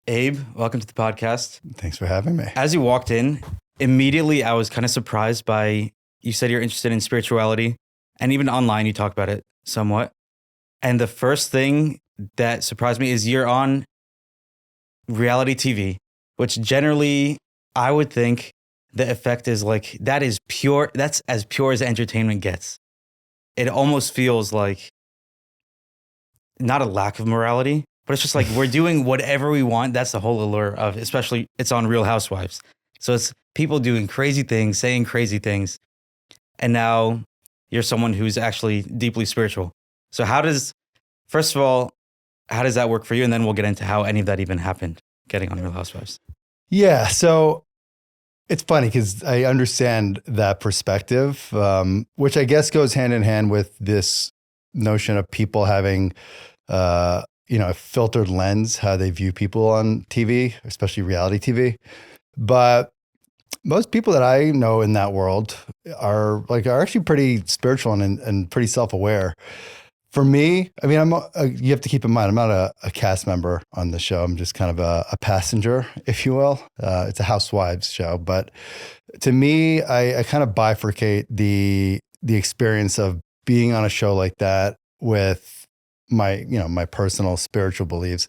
Abe, welcome to the podcast. Thanks for having me. As you walked in, immediately I was kind of surprised by, you said you're interested in spirituality, and even online you talk about it somewhat. And the first thing that surprised me is you're on reality TV, which generally I would think the effect is like, that is pure, that's as pure as entertainment gets. It almost feels like not a lack of morality, but it's just like we're doing whatever we want. That's the whole allure of, especially it's on Real Housewives. So it's people doing crazy things, saying crazy things. And now you're someone who's actually deeply spiritual. So first of all, how does that work for you? And then we'll get into how any of that even happened, getting on Real Housewives. Yeah, so it's funny because I understand that perspective, which I guess goes hand in hand with this notion of people having, a filtered lens, how they view people on TV, especially reality TV. But most people that I know in that world are actually pretty spiritual and pretty self-aware. For me, I mean, you have to keep in mind, I'm not a cast member on the show. I'm just kind of a passenger, if you will. It's a housewives show. But to me, I kind of bifurcate the experience of being on a show like that with my personal spiritual beliefs.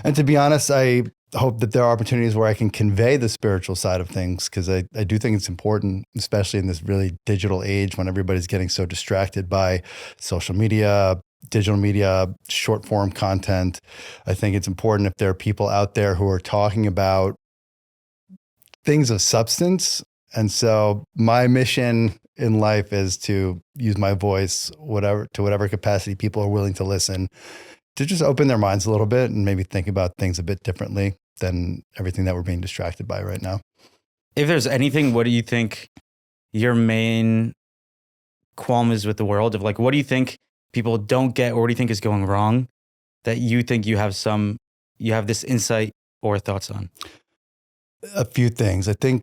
And to be honest, I hope that there are opportunities where I can convey the spiritual side of things, because I do think it's important, especially in this really digital age when everybody's getting so distracted by social media, digital media, short form content. I think it's important if there are people out there who are talking about things of substance. And so my mission in life is to use my voice, to whatever capacity people are willing to listen, to just open their minds a little bit and maybe think about things a bit differently than everything that we're being distracted by right now. If there's anything, what do you think your main qualm is with the world? Of like, what do you think people don't get, or what do you think is going wrong that you think you have this insight or thoughts on? A few things. I think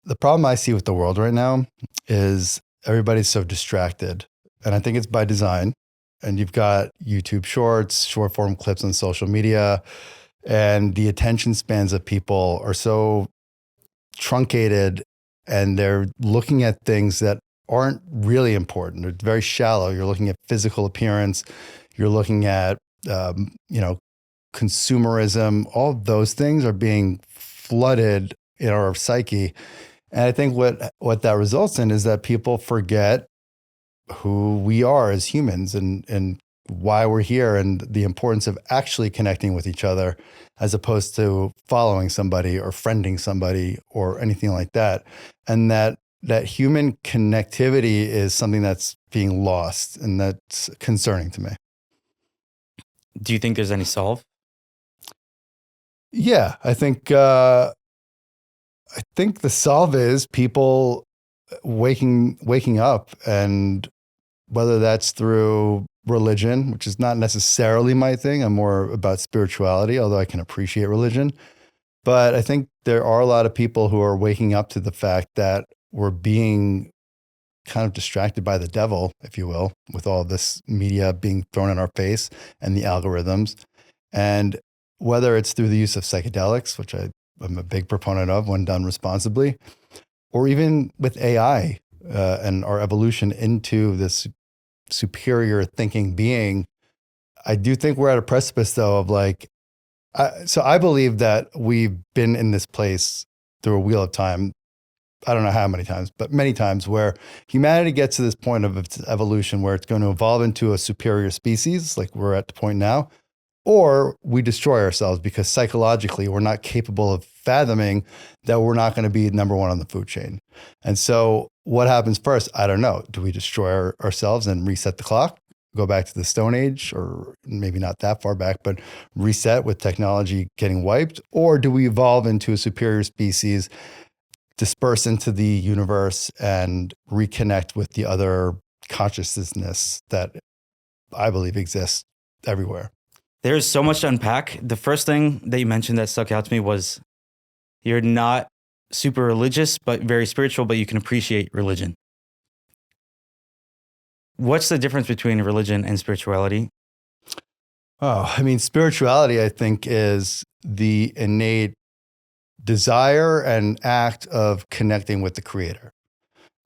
the problem I see with the world right now is everybody's so distracted. And I think it's by design. And you've got YouTube shorts, short form clips on social media, and the attention spans of people are so truncated, and they're looking at things that aren't really important. They're very shallow. You're looking at physical appearance. You're looking at, consumerism. All of those things are being flooded in our psyche. And I think what that results in is that people forget who we are as humans and why we're here, and the importance of actually connecting with each other, as opposed to following somebody or friending somebody or anything like that. And that human connectivity is something that's being lost, and that's concerning to me. Do you think there's any solve? Yeah, I think the solve is people waking up, and whether that's through religion, which is not necessarily my thing. I'm more about spirituality, although I can appreciate religion. But I think there are a lot of people who are waking up to the fact that we're being kind of distracted by the devil, if you will, with all this media being thrown in our face and the algorithms. And whether it's through the use of psychedelics, which I'm a big proponent of when done responsibly, or even with AI and our evolution into this superior thinking being, I do think we're at a precipice, though, of so I believe that we've been in this place through a wheel of time. I don't know how many times, but many times, where humanity gets to this point of its evolution where it's going to evolve into a superior species, like we're at the point now, or we destroy ourselves because psychologically we're not capable of fathoming that we're not going to be number one on the food chain. And so what happens first? I don't know. Do we destroy ourselves and reset the clock, go back to the Stone Age, or maybe not that far back, but reset with technology getting wiped? Or do we evolve into a superior species, disperse into the universe, and reconnect with the other consciousness that I believe exists everywhere? There's so much to unpack. The first thing that you mentioned that stuck out to me was you're not super religious, but very spiritual, but you can appreciate religion. What's the difference between religion and spirituality? Oh, I mean, spirituality, I think, is the innate desire and act of connecting with the creator.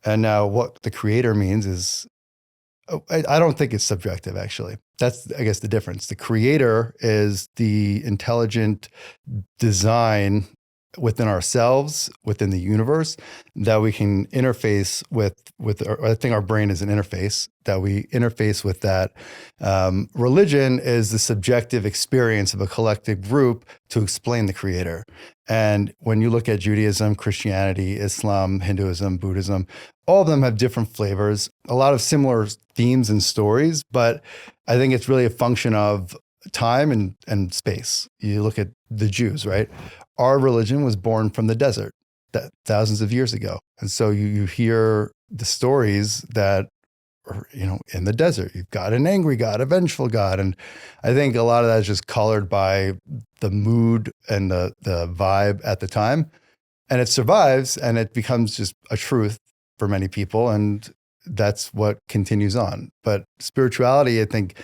And now what the creator means is, I don't think it's subjective, actually. That's, I guess, the difference. The creator is the intelligent design within ourselves, within the universe, that we can interface with I think our brain is an interface that we interface with that. Religion is the subjective experience of a collective group to explain the creator. And when you look at Judaism, Christianity, Islam, Hinduism, Buddhism, all of them have different flavors, a lot of similar themes and stories, but I think it's really a function of time and space. You look at the Jews, right? Our religion was born from the desert that thousands of years ago. And so you hear the stories that are, in the desert. You've got an angry God, a vengeful God. And I think a lot of that is just colored by the mood and the vibe at the time. And it survives and it becomes just a truth for many people. And that's what continues on. But spirituality, I think,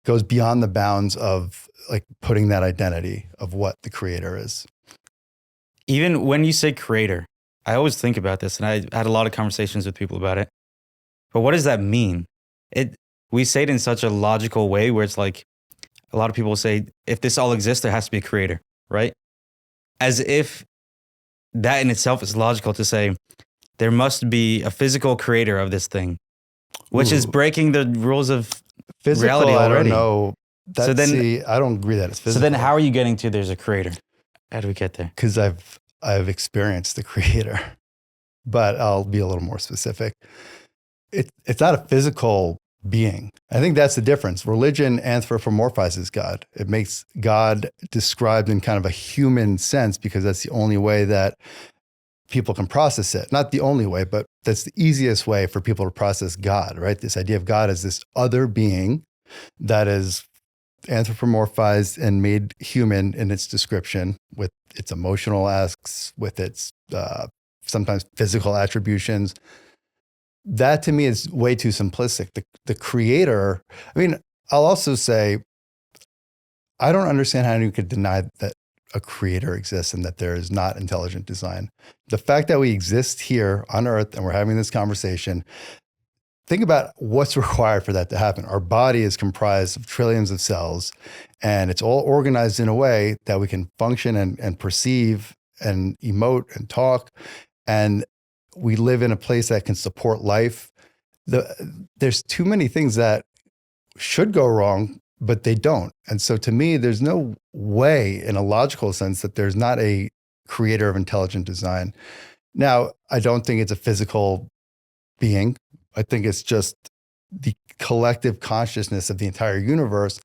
goes beyond the bounds of like putting that identity of what the creator is. Even when you say creator, I always think about this, and I had a lot of conversations with people about it. But what does that mean? We say it in such a logical way where it's like a lot of people say, if this all exists, there has to be a creator, right? As if that in itself is logical to say there must be a physical creator of this thing, which is breaking the rules of Physical, reality I already. don't know. So then- I don't agree that it's physical. So then how are you getting to there's a creator? How do we get there? Because I've experienced the creator, but I'll be a little more specific. It's not a physical being. I think that's the difference. Religion anthropomorphizes God. It makes God described in kind of a human sense because that's the only way that people can process it. Not the only way, but that's the easiest way for people to process God, right? This idea of God as this other being that is anthropomorphized and made human in its description with its emotional acts, with its sometimes physical attributions. That to me is way too simplistic. The creator, I mean, I'll also say, I don't understand how you could deny that a creator exists and that there is not intelligent design. The fact that we exist here on Earth and we're having this conversation, think about what's required for that to happen. Our body is comprised of trillions of cells, and it's all organized in a way that we can function and perceive and emote and talk. And we live in a place that can support life. There's too many things that should go wrong, but they don't. And so to me, there's no way in a logical sense that there's not a creator of intelligent design. Now, I don't think it's a physical being. I think it's just the collective consciousness of the entire universe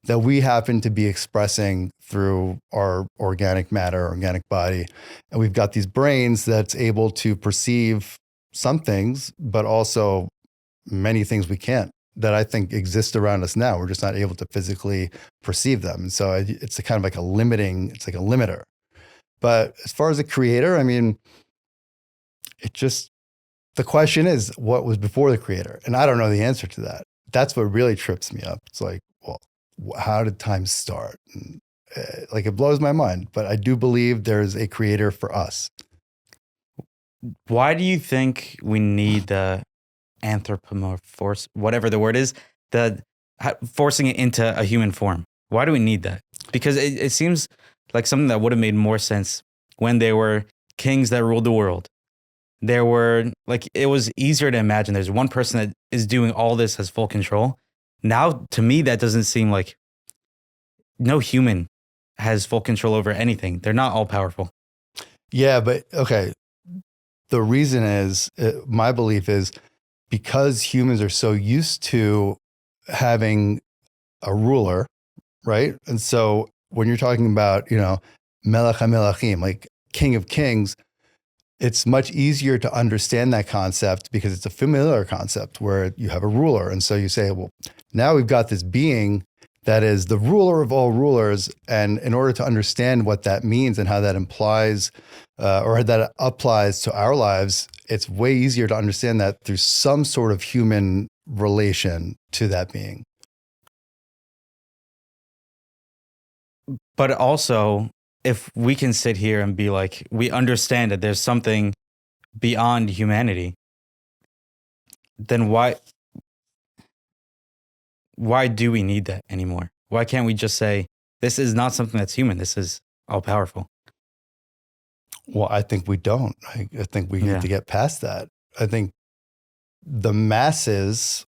that we happen to be expressing through our organic matter, organic body. And we've got these brains that's able to perceive some things, but also many things we can't, that I think exist around us now. We're just not able to physically perceive them. And so it's a kind of like it's like a limiter. But as far as a creator, I mean, the question is, what was before the creator? And I don't know the answer to that. That's what really trips me up. It's like, well, how did time start? And, like, it blows my mind, but I do believe there's a creator for us. Why do you think we need the anthropomorph, whatever the word is, forcing it into a human form? Why do we need that? Because it seems like something that would have made more sense when there were kings that ruled the world. There were, like, it was easier to imagine there's one person that is doing all this as full control. Now, to me, that doesn't seem like no human has full control over anything. They're not all powerful. Yeah, but okay. The reason is, my belief is because humans are so used to having a ruler, right? And so when you're talking about, Melech HaMelachim, like King of Kings, it's much easier to understand that concept because it's a familiar concept where you have a ruler. And so you say, well, now we've got this being that is the ruler of all rulers. And in order to understand what that means and how that implies or that applies to our lives, it's way easier to understand that through some sort of human relation to that being. But also, if we can sit here and be like, we understand that there's something beyond humanity, then why do we need that anymore? Why can't we just say, this is not something that's human, this is all powerful? Well, I think we don't. I think we Yeah. need to get past that. I think the masses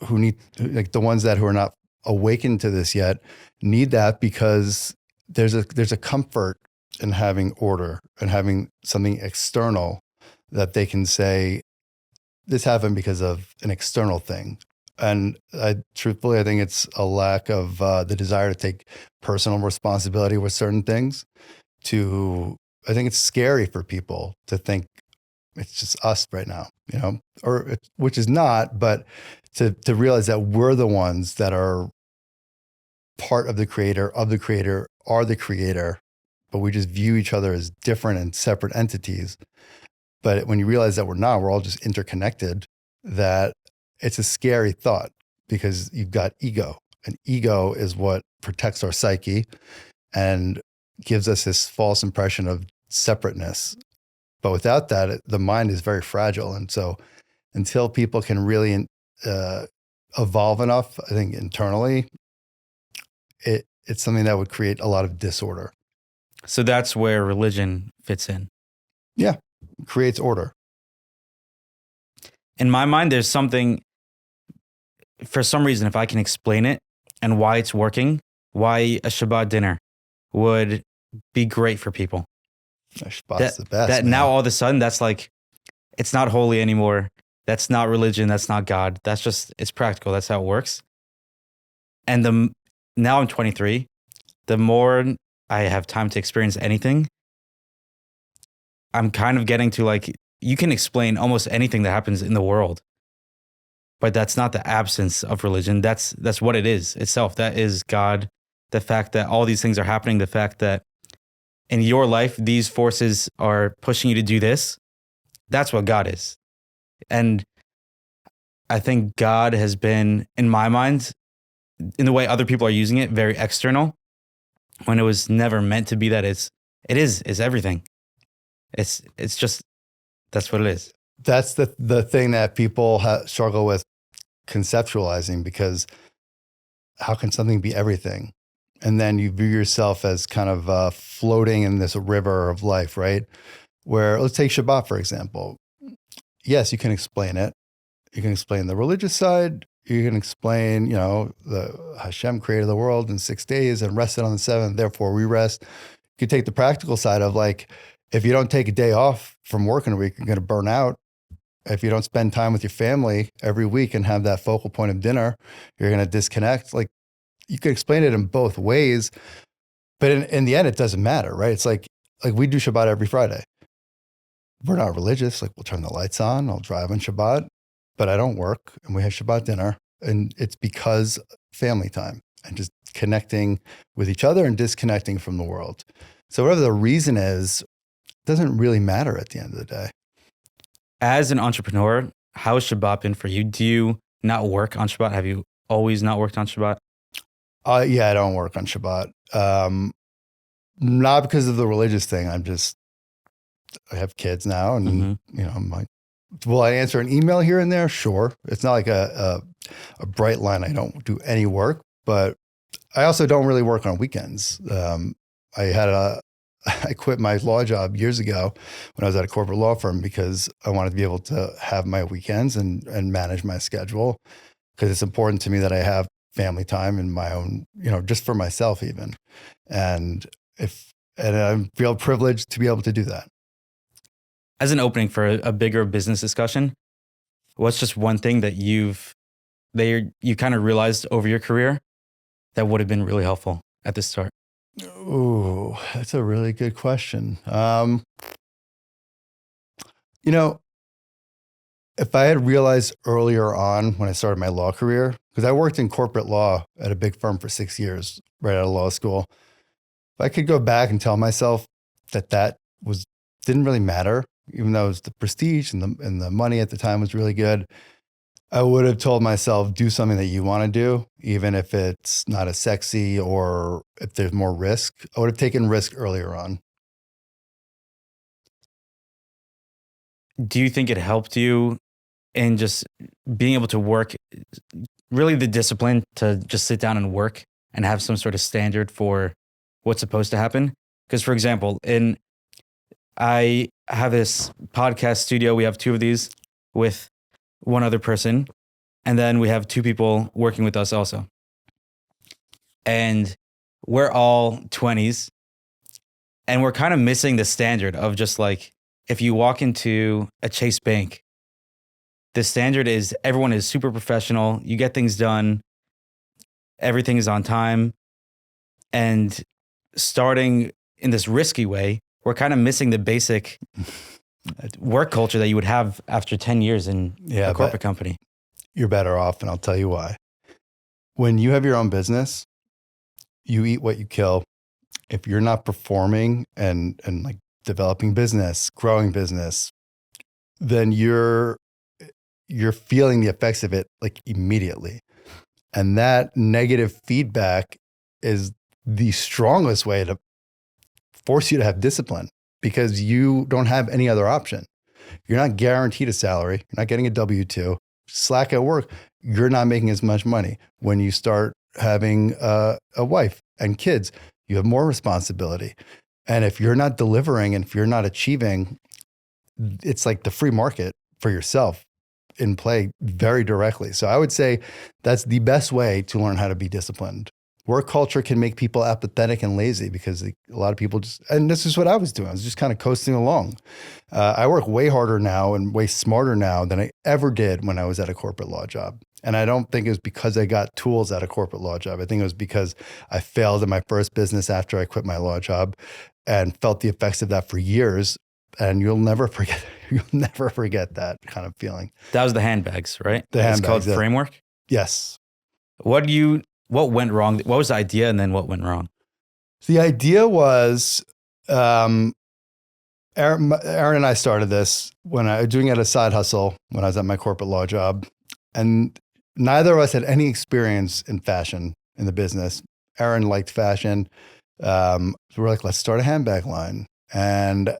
who need, like the ones that who are not awakened to this yet, need that because there's a comfort in having order and having something external that they can say, this happened because of an external thing. And truthfully, I think it's a lack of the desire to take personal responsibility with certain things. I think it's scary for people to think it's just us right now, which is not, but to realize that we're the ones that are part of the creator, are the creator, but we just view each other as different and separate entities. But when you realize that we're not, we're all just interconnected, that it's a scary thought because you've got ego, and ego is what protects our psyche and gives us this false impression of separateness. But without that, the mind is very fragile. And so until people can really evolve enough, I think internally, it's something that would create a lot of disorder. So that's where religion fits in. Yeah, it creates order. In my mind, there's something, for some reason, if I can explain it and why it's working, why a Shabbat dinner would be great for people. Shabbat's the best. That man. now all of a sudden, that's like, it's not holy anymore. That's not religion. That's not God. That's just, it's practical. That's how it works. And now I'm 23. The more I have time to experience anything, I'm kind of getting to like, you can explain almost anything that happens in the world, but that's not the absence of religion. That's what it is itself. That is God. The fact that all these things are happening, the fact that in your life, these forces are pushing you to do this, that's what God is. And I think God has been, in my mind, in the way other people are using it, very external, when it was never meant to be that. It's everything. It's just, that's what it is. That's the thing that people struggle with conceptualizing, because how can something be everything? And then you view yourself as kind of floating in this river of life, right? Where, let's take Shabbat, for example. Yes, you can explain it. You can explain the religious side. You can explain, the Hashem created the world in 6 days and rested on the seventh, therefore we rest. You could take the practical side of like, if you don't take a day off from work in a week, you're going to burn out. If you don't spend time with your family every week and have that focal point of dinner, you're going to disconnect. Like, you could explain it in both ways, but in the end, it doesn't matter, right? It's like we do Shabbat every Friday. We're not religious. Like, we'll turn the lights on, I'll drive on Shabbat, but I don't work, and we have Shabbat dinner. And it's because family time and just connecting with each other and disconnecting from the world. So whatever the reason is, it doesn't really matter at the end of the day. As an entrepreneur, how has Shabbat been for you? Do you not work on Shabbat? Have you always not worked on Shabbat? Yeah, I don't work on Shabbat. Not because of the religious thing. I have kids now, and I'm like, will I answer an email here and there? Sure. It's not like a bright line. I don't do any work, but I also don't really work on weekends. I quit my law job years ago when I was at a corporate law firm because I wanted to be able to have my weekends and manage my schedule, because it's important to me that I have family time in my own, just for myself even. And I feel privileged to be able to do that. As an opening for a bigger business discussion, what's just one thing that you kind of realized over your career that would have been really helpful at the start? Ooh, that's a really good question. If I had realized earlier on when I started my law career, because I worked in corporate law at a big firm for 6 years, right out of law school. If I could go back and tell myself that didn't really matter, even though it was the prestige and the money at the time was really good, I would have told myself, do something that you want to do, even if it's not as sexy or if there's more risk. I would have taken risk earlier on. Do you think it helped you in just being able to work, really the discipline to just sit down and work and have some sort of standard for what's supposed to happen? Because, for example, I have this podcast studio. We have two of these with one other person, and then we have two people working with us also. And we're all 20s, and we're kind of missing the standard of just like, if you walk into a Chase Bank, the standard is everyone is super professional. You get things done. Everything is on time. And starting in this risky way, we're kind of missing the basic work culture that you would have after 10 years in a corporate company. You're better off, and I'll tell you why. When you have your own business, you eat what you kill. If you're not performing and like developing business, growing business, then you're feeling the effects of it like immediately. And that negative feedback is the strongest way to force you to have discipline, because you don't have any other option. You're not guaranteed a salary. You're not getting a W-2. Slack at work. You're not making as much money. When you start having a wife and kids, you have more responsibility. And if you're not delivering and if you're not achieving, it's like the free market for yourself in play very directly. So I would say that's the best way to learn how to be disciplined. Work culture can make people apathetic and lazy, because a lot of people just, and this is what I was doing. I was just kind of coasting along. I work way harder now and way smarter now than I ever did when I was at a corporate law job. And I don't think it was because I got tools at a corporate law job. I think it was because I failed in my first business after I quit my law job and felt the effects of that for years. And you'll never forget that kind of feeling. That was the handbags, right? The handbags. It's called framework. Yes. What went wrong? What was the idea, and then what went wrong? The idea was, Aaron and I started this when I was doing it as a side hustle when I was at my corporate law job, and neither of us had any experience in fashion in the business. Aaron liked fashion. So we're like, let's start a handbag line. And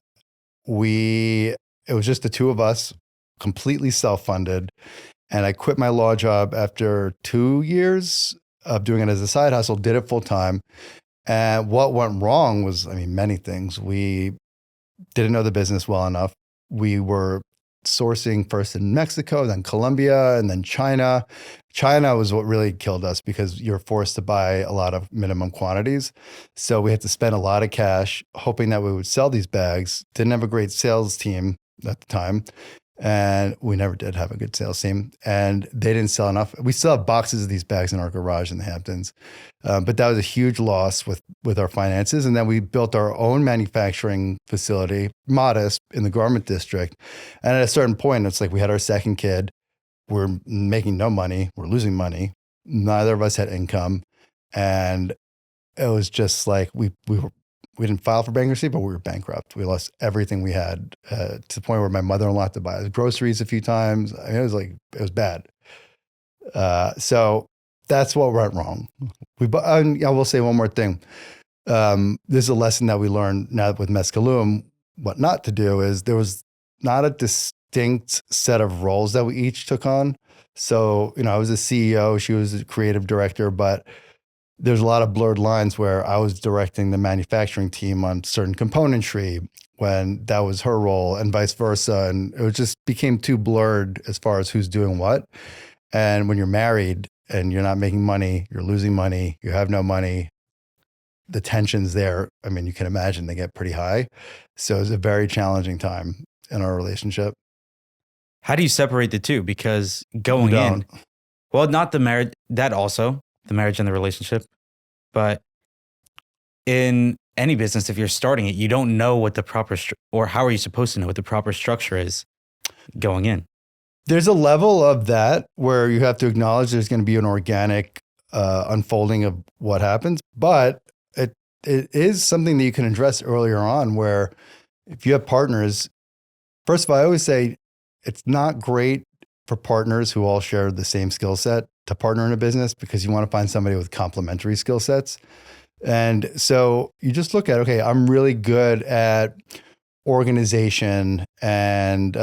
it was just the two of us, completely self-funded. And I quit my law job after 2 years of doing it as a side hustle, did it full time. And what went wrong was, many things. We didn't know the business well enough. We were sourcing first in Mexico, then Colombia, and then China. China was what really killed us, because you're forced to buy a lot of minimum quantities. So we had to spend a lot of cash hoping that we would sell these bags. Didn't have a great sales team at the time. And we never did have a good sales team, and they didn't sell enough. We still have boxes of these bags in our garage in the Hamptons. But that was a huge loss with our finances. And then we built our own manufacturing facility, modest, in the garment district. And at a certain point, it's like we had our second kid. We're making no money. We're losing money. Neither of us had income. And it was just like we didn't file for bankruptcy, but we were bankrupt. We lost everything we had, to the point where my mother-in-law had to buy us groceries a few times. It was bad. So that's what went wrong. I will say one more thing. This is a lesson that we learned now with Mescalum. What not to do is, there was not a distinct set of roles that we each took on. So, I was a CEO, she was a creative director, but there's a lot of blurred lines where I was directing the manufacturing team on certain componentry when that was her role, and vice versa. And it just became too blurred as far as who's doing what. And when you're married and you're not making money, you're losing money, you have no money, the tensions there, you can imagine they get pretty high. So it was a very challenging time in our relationship. How do you separate the two? Because going in, well, not the marriage, that also, the marriage and the relationship, but in any business, if you're starting it, you don't know what the proper, or how are you supposed to know what the proper structure is going in? There's a level of that where you have to acknowledge there's going to be an organic unfolding of what happens, but it is something that you can address earlier on, where if you have partners, first of all, I always say it's not great for partners who all share the same skill set to partner in a business, because you want to find somebody with complementary skill sets. And so you just look at, okay, I'm really good at organization and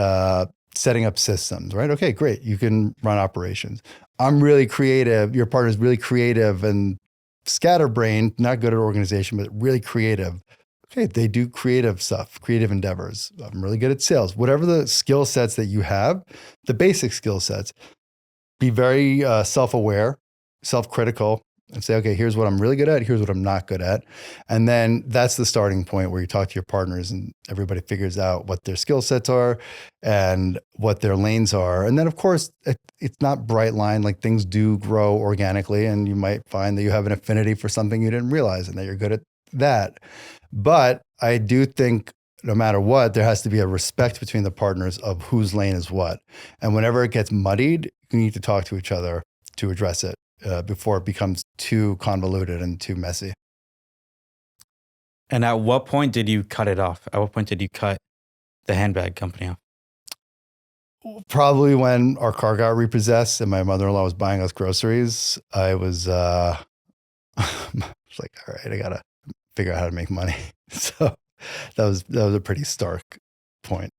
setting up systems, right? Okay, great. You can run operations. I'm really creative. Your partner's really creative and scatterbrained, not good at organization, but really creative. Okay, they do creative stuff, creative endeavors. I'm really good at sales. Whatever the skill sets that you have, the basic skill sets, be very self-aware, self-critical, and say, okay, here's what I'm really good at. Here's what I'm not good at. And then that's the starting point where you talk to your partners and everybody figures out what their skill sets are and what their lanes are. And then of course, it's not bright line, like things do grow organically, and you might find that you have an affinity for something you didn't realize and that you're good at that. But I do think no matter what, there has to be a respect between the partners of whose lane is what. And whenever it gets muddied, you need to talk to each other to address it before it becomes too convoluted and too messy. And at what point did you cut it off? At what point did you cut the handbag company off? Probably when our car got repossessed and my mother-in-law was buying us groceries. I was like, all right, I got to figure out how to make money. So that was a pretty stark point.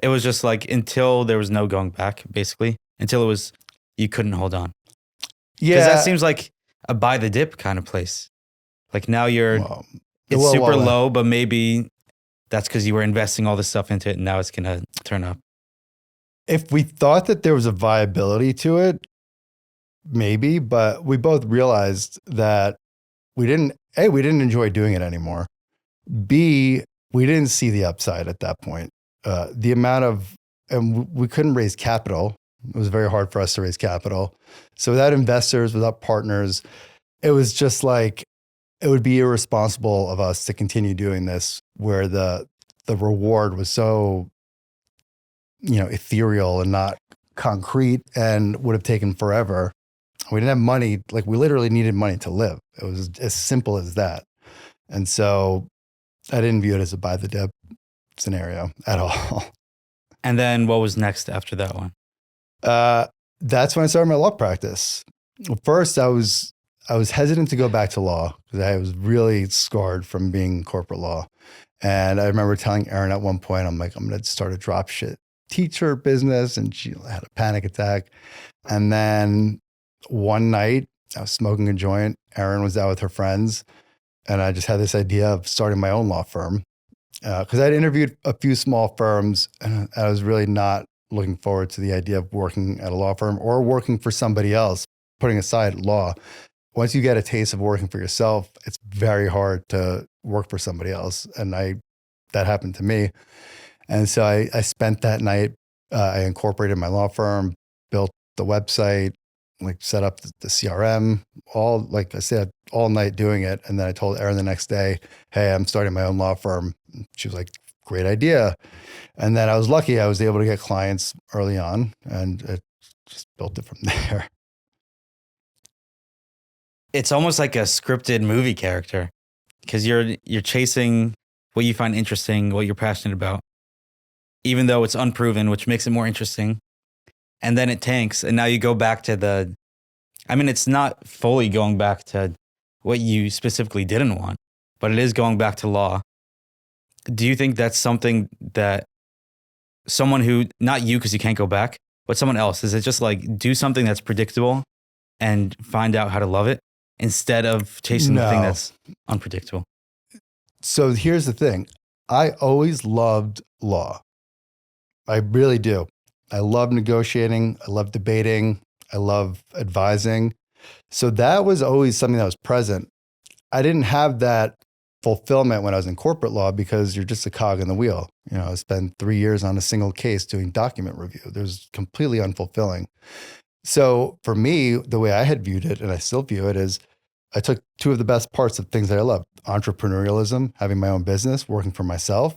It was just like until there was no going back, basically, until it was, you couldn't hold on. Yeah. Because that seems like a buy the dip kind of place. Like now it's super low, but maybe that's because you were investing all this stuff into it and now it's going to turn up. If we thought that there was a viability to it, maybe, but we both realized that we didn't enjoy doing it anymore. B, we didn't see the upside at that point. The amount of, and we couldn't raise capital. It was very hard for us to raise capital. So without investors, without partners, it was just like, it would be irresponsible of us to continue doing this where the reward was so, ethereal and not concrete and would have taken forever. We didn't have money. Like we literally needed money to live. It was as simple as that. And so I didn't view it as a buy the dip scenario at all. And then what was next after that one? That's when I started my law practice. Well, first, I was hesitant to go back to law because I was really scarred from being corporate law. And I remember telling Erin at one point, I'm like, I'm going to start a drop shit teacher business. And she had a panic attack. And then one night I was smoking a joint. Erin was out with her friends. And I just had this idea of starting my own law firm because I'd interviewed a few small firms and I was really not looking forward to the idea of working at a law firm or working for somebody else, putting aside law. Once you get a taste of working for yourself, it's very hard to work for somebody else. And that happened to me. And so I spent that night, I incorporated my law firm, built the website, like set up the CRM, all, like I said, all night doing it. And then I told Erin the next day, hey, I'm starting my own law firm. She was like, great idea. And then I was lucky I was able to get clients early on and it just built it from there. It's almost like a scripted movie character because you're chasing what you find interesting, what you're passionate about, even though it's unproven, which makes it more interesting. And then it tanks. And now you go back to it's not fully going back to what you specifically didn't want, but it is going back to law. Do you think that's something that someone who, not you because you can't go back, but someone else, is it just like do something that's predictable and find out how to love it instead of chasing the thing that's unpredictable? So here's the thing. I always loved law. I really do. I love negotiating. I love debating. I love advising. So that was always something that was present. I didn't have that fulfillment when I was in corporate law because you're just a cog in the wheel. I spent 3 years on a single case doing document review. There's completely unfulfilling. So for me, the way I had viewed it, and I still view it, is I took two of the best parts of things that I love: entrepreneurialism, having my own business, working for myself,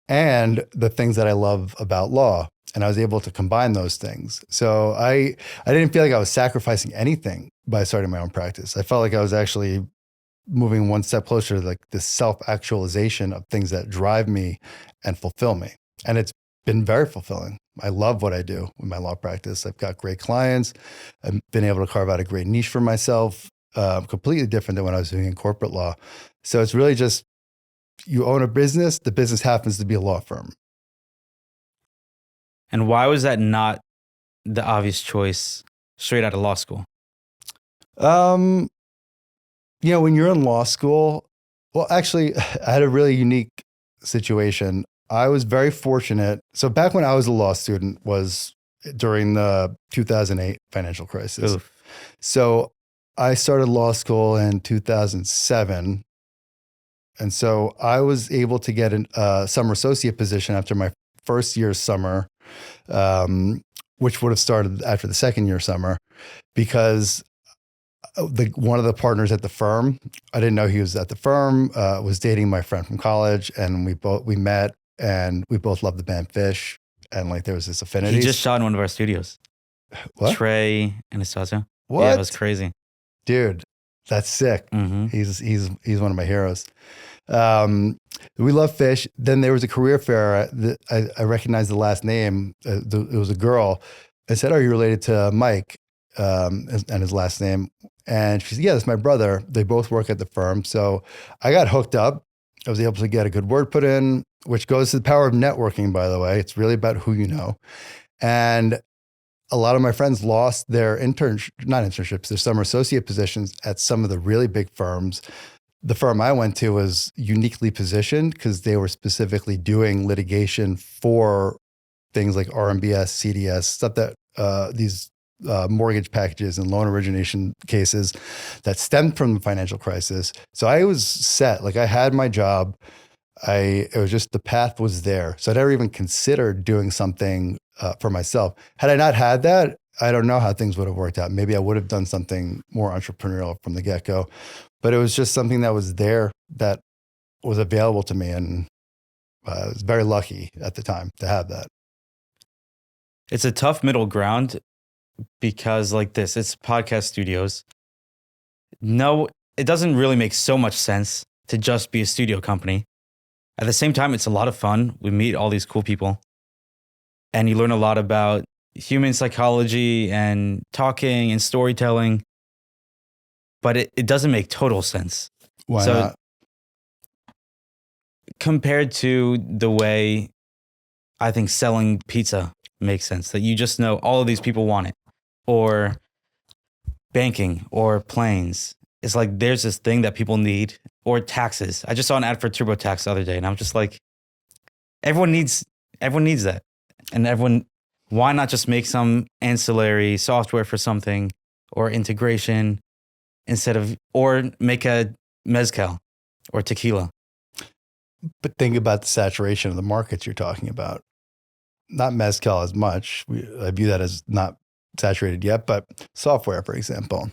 and the things that I love about law. And I was able to combine those things. So I didn't feel like I was sacrificing anything by starting my own practice. I felt like I was actually moving one step closer to like the self-actualization of things that drive me and fulfill me. And it's been very fulfilling. I love what I do with my law practice. I've got great clients. I've been able to carve out a great niche for myself, completely different than when I was doing in corporate law. So it's really just, you own a business, the business happens to be a law firm. And why was that not the obvious choice straight out of law school? When you're in law school, well, actually, I had a really unique situation. I was very fortunate. So back when I was a law student was during the 2008 financial crisis. Oof. So I started law school in 2007. And so I was able to get a summer associate position after my first year's summer, which would have started after the second year summer, because one of the partners at the firm, I didn't know he was at the firm, was dating my friend from college, and we met, and we both loved the band Fish, and like there was this affinity. He just shot in one of our studios. What? Trey Anastasia. What? Yeah, it was crazy. Dude, that's sick. Mm-hmm. He's one of my heroes. We love Fish. Then there was a career fair. I recognized the last name. It was a girl. I said, "Are you related to Mike?" And his last name. And she said, "Yeah, that's my brother. They both work at the firm." So I got hooked up. I was able to get a good word put in, which goes to the power of networking, by the way. It's really about who you know. And a lot of my friends lost their their summer associate positions at some of the really big firms. The firm I went to was uniquely positioned because they were specifically doing litigation for things like RMBS, CDS, stuff that these mortgage packages and loan origination cases that stemmed from the financial crisis. So I was set. Like I had my job. It was just the path was there. So I never even considered doing something for myself. Had I not had that, I don't know how things would have worked out. Maybe I would have done something more entrepreneurial from the get-go. But it was just something that was there that was available to me. And I was very lucky at the time to have that. It's a tough middle ground because like this, it's podcast studios. No, it doesn't really make so much sense to just be a studio company. At the same time, it's a lot of fun. We meet all these cool people and you learn a lot about human psychology and talking and storytelling, but it doesn't make total sense. Why not? Compared to the way I think selling pizza makes sense, that you just know all of these people want it, or banking or planes. It's like there's this thing that people need, or taxes. I just saw an ad for TurboTax the other day and I'm just like, everyone needs that. And why not just make some ancillary software for something or integration or make a mezcal or tequila? But think about the saturation of the markets you're talking about. Not mezcal as much. I view that as not saturated yet, but software, for example.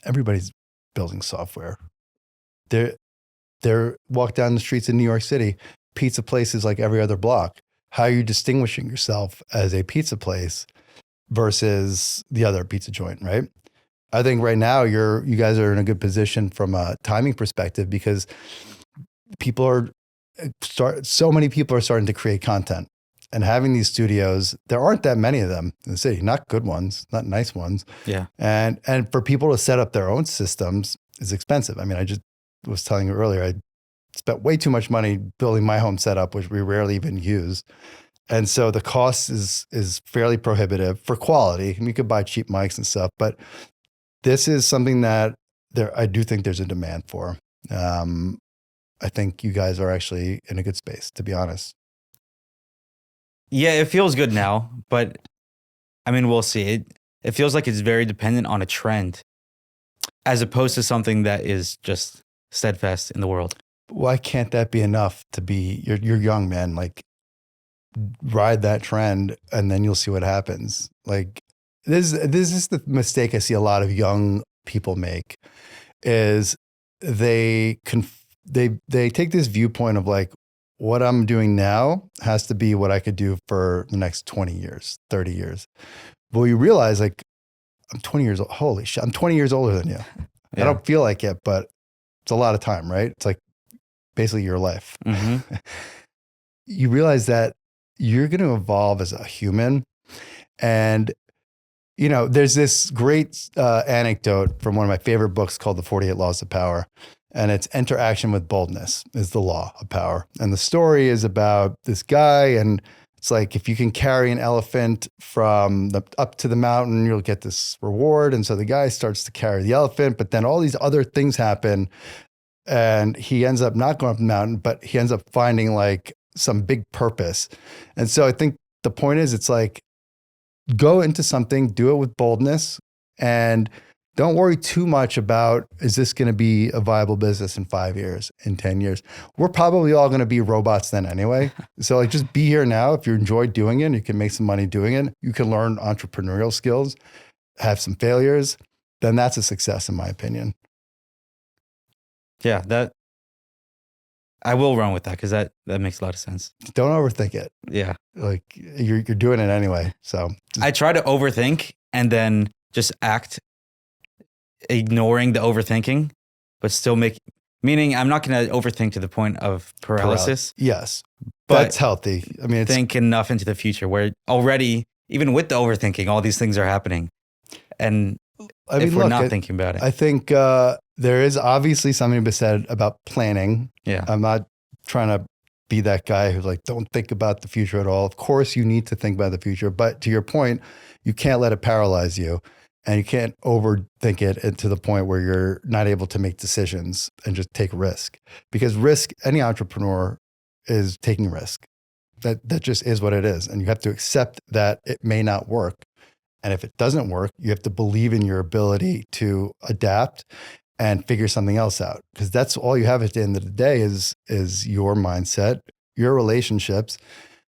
Everybody's building software. They're walk down the streets in New York City, pizza places like every other block. How are you distinguishing yourself as a pizza place versus the other pizza joint, right? I think right now you guys are in a good position from a timing perspective because so many people are starting to create content. And having these studios, there aren't that many of them in the city, not good ones, not nice ones. Yeah. And for people to set up their own systems is expensive. I mean, I just was telling you earlier, I spent way too much money building my home setup, which we rarely even use. And so the cost is fairly prohibitive for quality. And you could buy cheap mics and stuff, but this is something that I do think there's a demand for. I think you guys are actually in a good space, to be honest. Yeah, it feels good now, but I mean, we'll see. It feels like it's very dependent on a trend as opposed to something that is just steadfast in the world. Why can't that be enough to be, you're young, man, like ride that trend and then you'll see what happens. Like this is the mistake I see a lot of young people make is they take this viewpoint of like, what I'm doing now has to be what I could do for the next 20 years, 30 years. Well, you realize like, I'm 20 years old. Holy shit. I'm 20 years older than you. Yeah. I don't feel like it, but it's a lot of time, right? It's like basically your life. Mm-hmm. You realize that you're going to evolve as a human. And, there's this great anecdote from one of my favorite books called The 48 Laws of Power. And it's interaction with boldness is the law of power. And the story is about this guy, and it's like, if you can carry an elephant from up to the mountain, you'll get this reward. And so the guy starts to carry the elephant, but then all these other things happen, and he ends up not going up the mountain, but he ends up finding like some big purpose. And so I think the point is, it's like, go into something, do it with boldness, and don't worry too much about, is this going to be a viable business in 5 years, in 10 years? We're probably all going to be robots then anyway. So like, just be here now. If you enjoy doing it, you can make some money doing it. You can learn entrepreneurial skills, have some failures. Then that's a success, in my opinion. Yeah, I will run with that, because that makes a lot of sense. Don't overthink it. Yeah. Like, you're doing it anyway. So I try to overthink and then just act, ignoring the overthinking, but still meaning I'm not going to overthink to the point of paralysis. Yes. But that's healthy. I mean, think enough into the future where already, even with the overthinking, all these things are happening. And if we're not thinking about it. I think there is obviously something to be said about planning. Yeah. I'm not trying to be that guy who's like, don't think about the future at all. Of course, you need to think about the future. But to your point, you can't let it paralyze you. And you can't overthink it to the point where you're not able to make decisions and just take risk. Because risk, any entrepreneur is taking risk. That just is what it is. And you have to accept that it may not work. And if it doesn't work, you have to believe in your ability to adapt and figure something else out. Because that's all you have at the end of the day is your mindset, your relationships.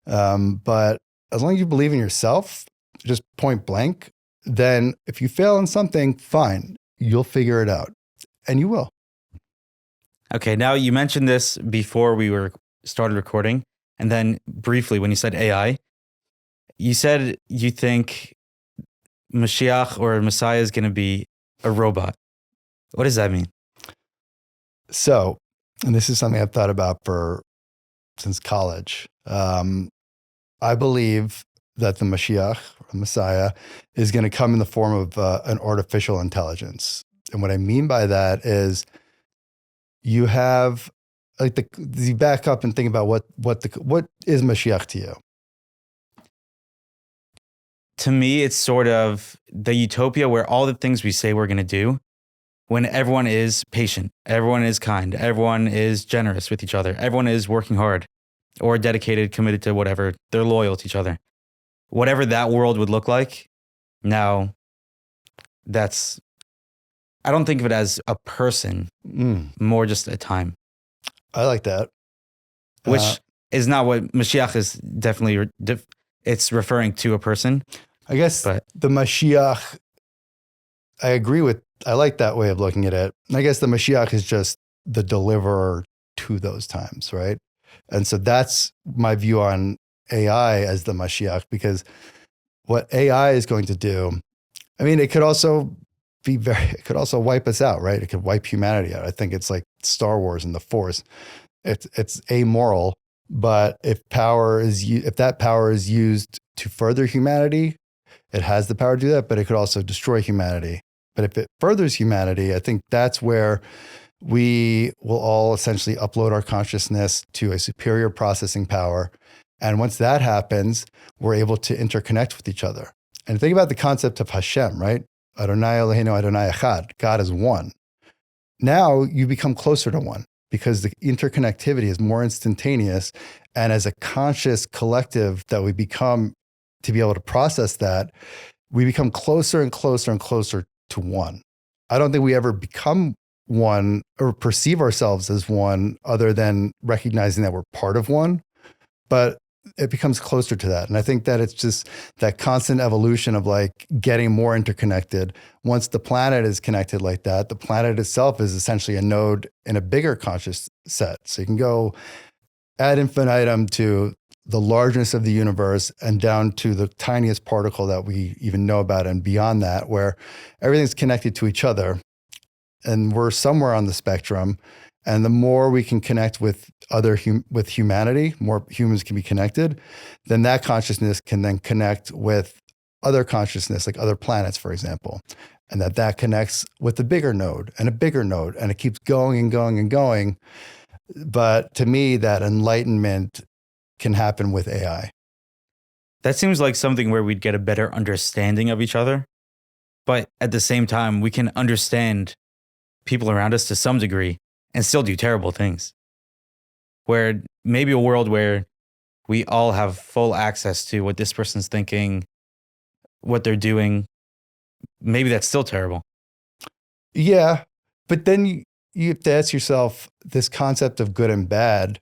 But as long as you believe in yourself, just point blank, then if you fail in something, fine, you'll figure it out, and you will. Okay, now you mentioned this before we started recording, and then briefly when you said AI, you said you think Mashiach or Messiah is going to be a robot. What does that mean? So, and this is something I've thought about since college. I believe that the Mashiach, or Messiah, is going to come in the form of an artificial intelligence. And what I mean by that is, you have like you back up and think about what is Mashiach to you? To me, it's sort of the utopia where all the things we say we're going to do, when everyone is patient, everyone is kind, everyone is generous with each other, everyone is working hard or dedicated, committed to whatever, they're loyal to each other. Whatever that world would look like, now I don't think of it as a person, more just a time. I like that. Which is not what Mashiach is definitely, it's referring to a person. I guess the Mashiach, I like that way of looking at it. I guess the Mashiach is just the deliverer to those times, right? And so that's my view on AI as the Mashiach, because what AI is going to do, I mean, it could also wipe us out, right? It could wipe humanity out. I think it's like Star Wars and the Force. It's amoral, but if that power is used to further humanity, it has the power to do that, but it could also destroy humanity. But if it furthers humanity, I think that's where we will all essentially upload our consciousness to a superior processing power. And once that happens, we're able to interconnect with each other. And think about the concept of Hashem, right? Adonai Eloheinu Adonai Echad. God is one. Now you become closer to one because the interconnectivity is more instantaneous. And as a conscious collective that we become to be able to process that, we become closer and closer and closer to one. I don't think we ever become one or perceive ourselves as one other than recognizing that we're part of one, but it becomes closer to that. And I think that it's just that constant evolution of like getting more interconnected. Once the planet is connected like that, the planet itself is essentially a node in a bigger conscious set. So you can go ad infinitum to the largeness of the universe and down to the tiniest particle that we even know about, and beyond that, where everything's connected to each other. And we're somewhere on the spectrum. And the more we can connect with with humanity, more humans can be connected, then that consciousness can then connect with other consciousness, like other planets, for example, and that connects with a bigger node and a bigger node, and it keeps going and going and going. But to me, that enlightenment can happen with AI. That seems like something where we'd get a better understanding of each other. But at the same time, we can understand people around us to some degree and still do terrible things. Where maybe a world where we all have full access to what this person's thinking, what they're doing, maybe that's still terrible. Yeah. But then you have to ask yourself, this concept of good and bad,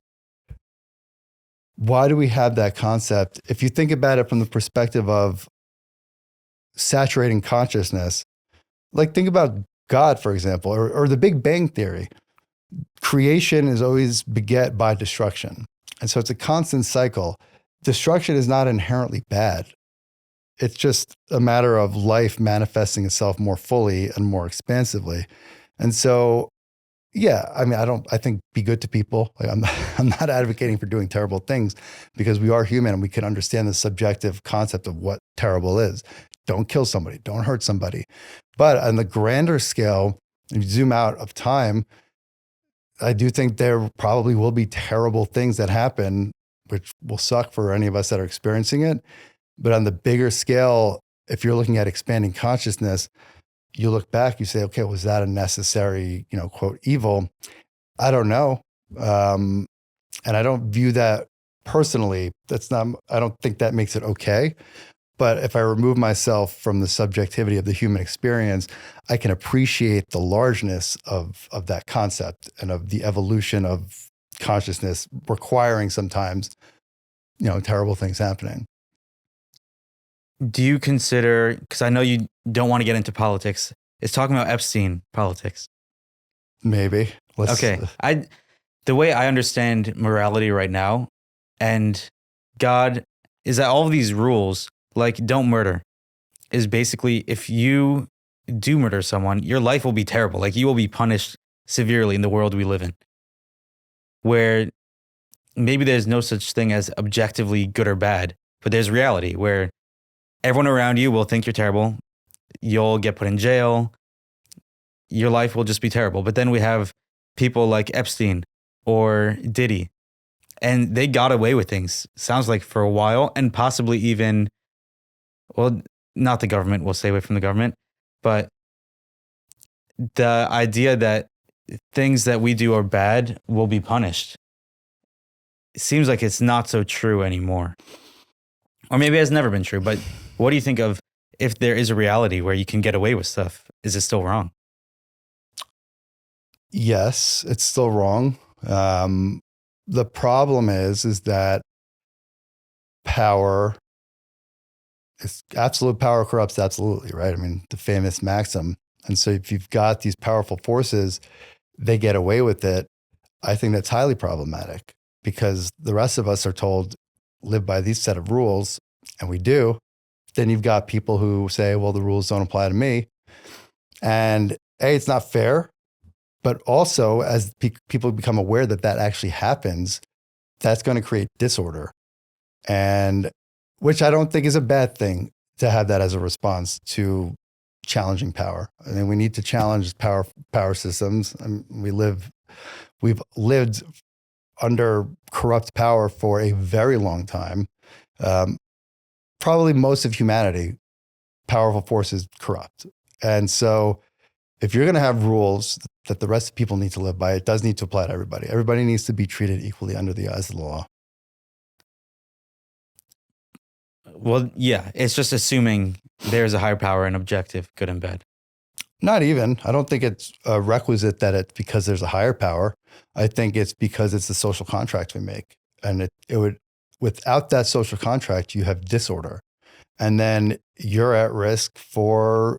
why do we have that concept? If you think about it from the perspective of saturating consciousness, like think about God, for example, or the Big Bang Theory. Creation is always beget by destruction. And so it's a constant cycle. Destruction is not inherently bad. It's just a matter of life manifesting itself more fully and more expansively. And so, yeah, I mean, I think be good to people. Like I'm not advocating for doing terrible things, because we are human and we can understand the subjective concept of what terrible is. Don't kill somebody, don't hurt somebody. But on the grander scale, if you zoom out of time, I do think there probably will be terrible things that happen, which will suck for any of us that are experiencing it. But on the bigger scale, if you're looking at expanding consciousness, you look back, you say, okay, was that a necessary, quote, evil? I don't know. And I don't view that personally. I don't think that makes it okay. But if I remove myself from the subjectivity of the human experience, I can appreciate the largeness of that concept and of the evolution of consciousness requiring sometimes, terrible things happening. Do you consider, because I know you don't want to get into politics, is talking about Epstein politics? Maybe. Okay. The way I understand morality right now and God is that all of these rules, like don't murder, is basically if you do murder someone, your life will be terrible. Like you will be punished severely in the world we live in, where maybe there's no such thing as objectively good or bad, but there's reality where everyone around you will think you're terrible. You'll get put in jail. Your life will just be terrible. But then we have people like Epstein or Diddy, and they got away with things, sounds like for a while, and possibly even, well, not the government, we'll stay away from the government, but the idea that things that we do are bad will be punished. It seems like it's not so true anymore. Or maybe it has never been true, but what do you think of if there is a reality where you can get away with stuff? Is it still wrong? Yes, it's still wrong. The problem is that absolute power corrupts absolutely, right? I mean, the famous maxim. And so if you've got these powerful forces, they get away with it. I think that's highly problematic, because the rest of us are told live by these set of rules, and we do. Then you've got people who say, well, the rules don't apply to me. And it's not fair. But also, as people become aware that actually happens, that's going to create disorder, and which I don't think is a bad thing to have that as a response to challenging power. I mean, we need to challenge power systems. I mean, we've lived under corrupt power for a very long time. Probably most of humanity, powerful forces corrupt, and so if you're going to have rules that the rest of people need to live by, it does need to apply to everybody. Everybody needs to be treated equally under the eyes of the law. Well, yeah, it's just assuming there's a higher power and objective, good and bad. Not even. I don't think it's a requisite that it's because there's a higher power. I think it's because it's the social contract we make. And it would, without that social contract, you have disorder. And then you're at risk for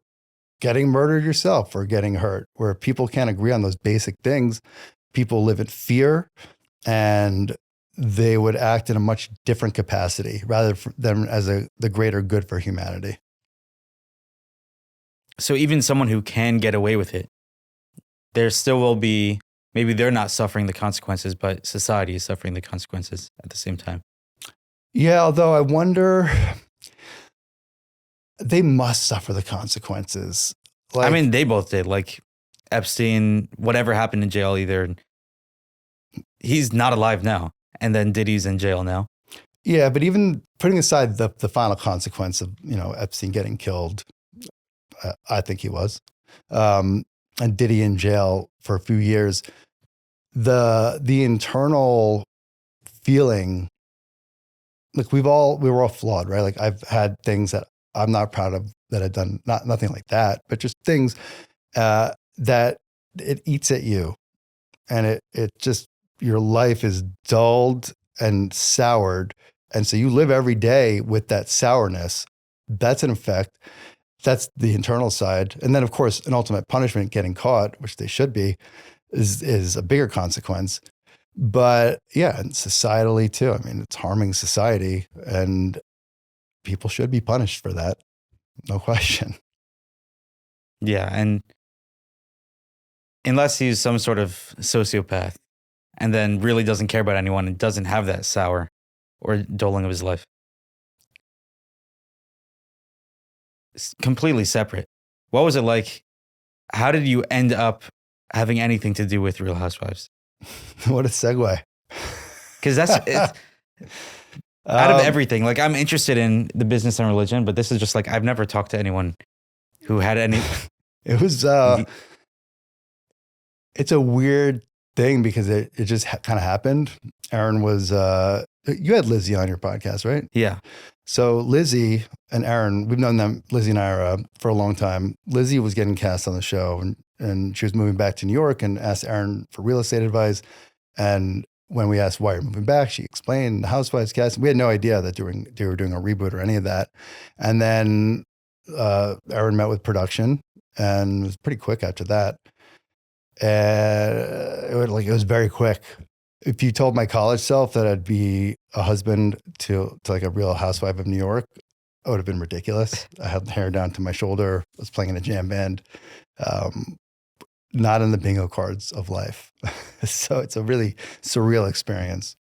getting murdered yourself or getting hurt, where people can't agree on those basic things. People live in fear, and they would act in a much different capacity rather than as the greater good for humanity. So even someone who can get away with it, there still will be maybe they're not suffering the consequences, but society is suffering the consequences at the same time. Yeah, although I wonder, they must suffer the consequences. I mean, they both did. Like Epstein, whatever happened in jail, either he's not alive now, and then Diddy's in jail now. Yeah, but even putting aside the final consequence of Epstein getting killed, I think he was, and Diddy in jail for a few years, the internal feeling, like we were all flawed, right? Like I've had things that I'm not proud of that I've done, nothing like that, but just things that it eats at you, and it just, your life is dulled and soured, and so you live every day with that sourness. That's an effect. That's the internal side, and then of course, an ultimate punishment, getting caught, which they should be, is a bigger consequence. But yeah, and societally too. I mean, it's harming society, and people should be punished for that. No question. Yeah, and unless he's some sort of sociopath and then really doesn't care about anyone and doesn't have that sour or dulling of his life. It's completely separate. What was it like? How did you end up having anything to do with Real Housewives? What a segue. Because it's out of everything. Like, I'm interested in the business and religion, but this is just like, I've never talked to anyone who had any. It was, it's a weird thing because it just kind of happened. Aaron was, you had Lizzie on your podcast, right? Yeah. So Lizzie and Aaron, we've known them, Lizzie and I, for a long time. Lizzie was getting cast on the show, and she was moving back to New York and asked Aaron for real estate advice. And when we asked why you're moving back, she explained the Housewives cast. We had no idea that they were doing a reboot or any of that. And then Aaron met with production, and it was pretty quick after that. And it was very quick. If you told my college self that I'd be a husband to like a Real Housewife of New York, it would have been ridiculous. I had hair down to my shoulder. I was playing in a jam band. Not in the bingo cards of life. So it's a really surreal experience.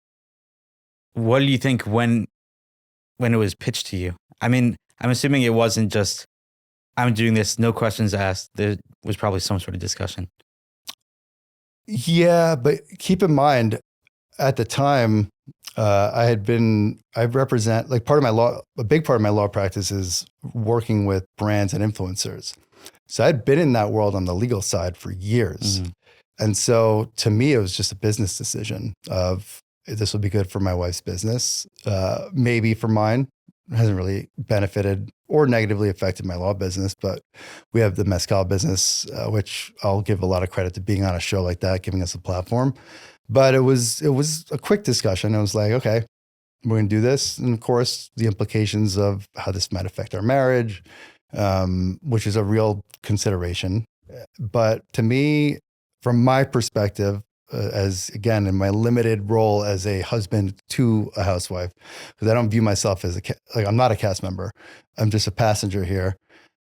What do you think when it was pitched to you? I mean, I'm assuming it wasn't just, I'm doing this, no questions asked. There was probably some sort of discussion. Yeah, but keep in mind, at the time, I represent, like, a big part of my law practice is working with brands and influencers. So I'd been in that world on the legal side for years. Mm-hmm. And so to me, it was just a business decision of, this will be good for my wife's business, maybe for mine. It hasn't really benefited or negatively affected my law business, but we have the mezcal business, which I'll give a lot of credit to being on a show like that, giving us a platform. But it was a quick discussion. It was like, okay, we're going to do this. And of course, the implications of how this might affect our marriage, which is a real consideration. But to me, from my perspective, as again, in my limited role as a husband to a housewife, because I don't view myself as I'm not a cast member. I'm just a passenger here.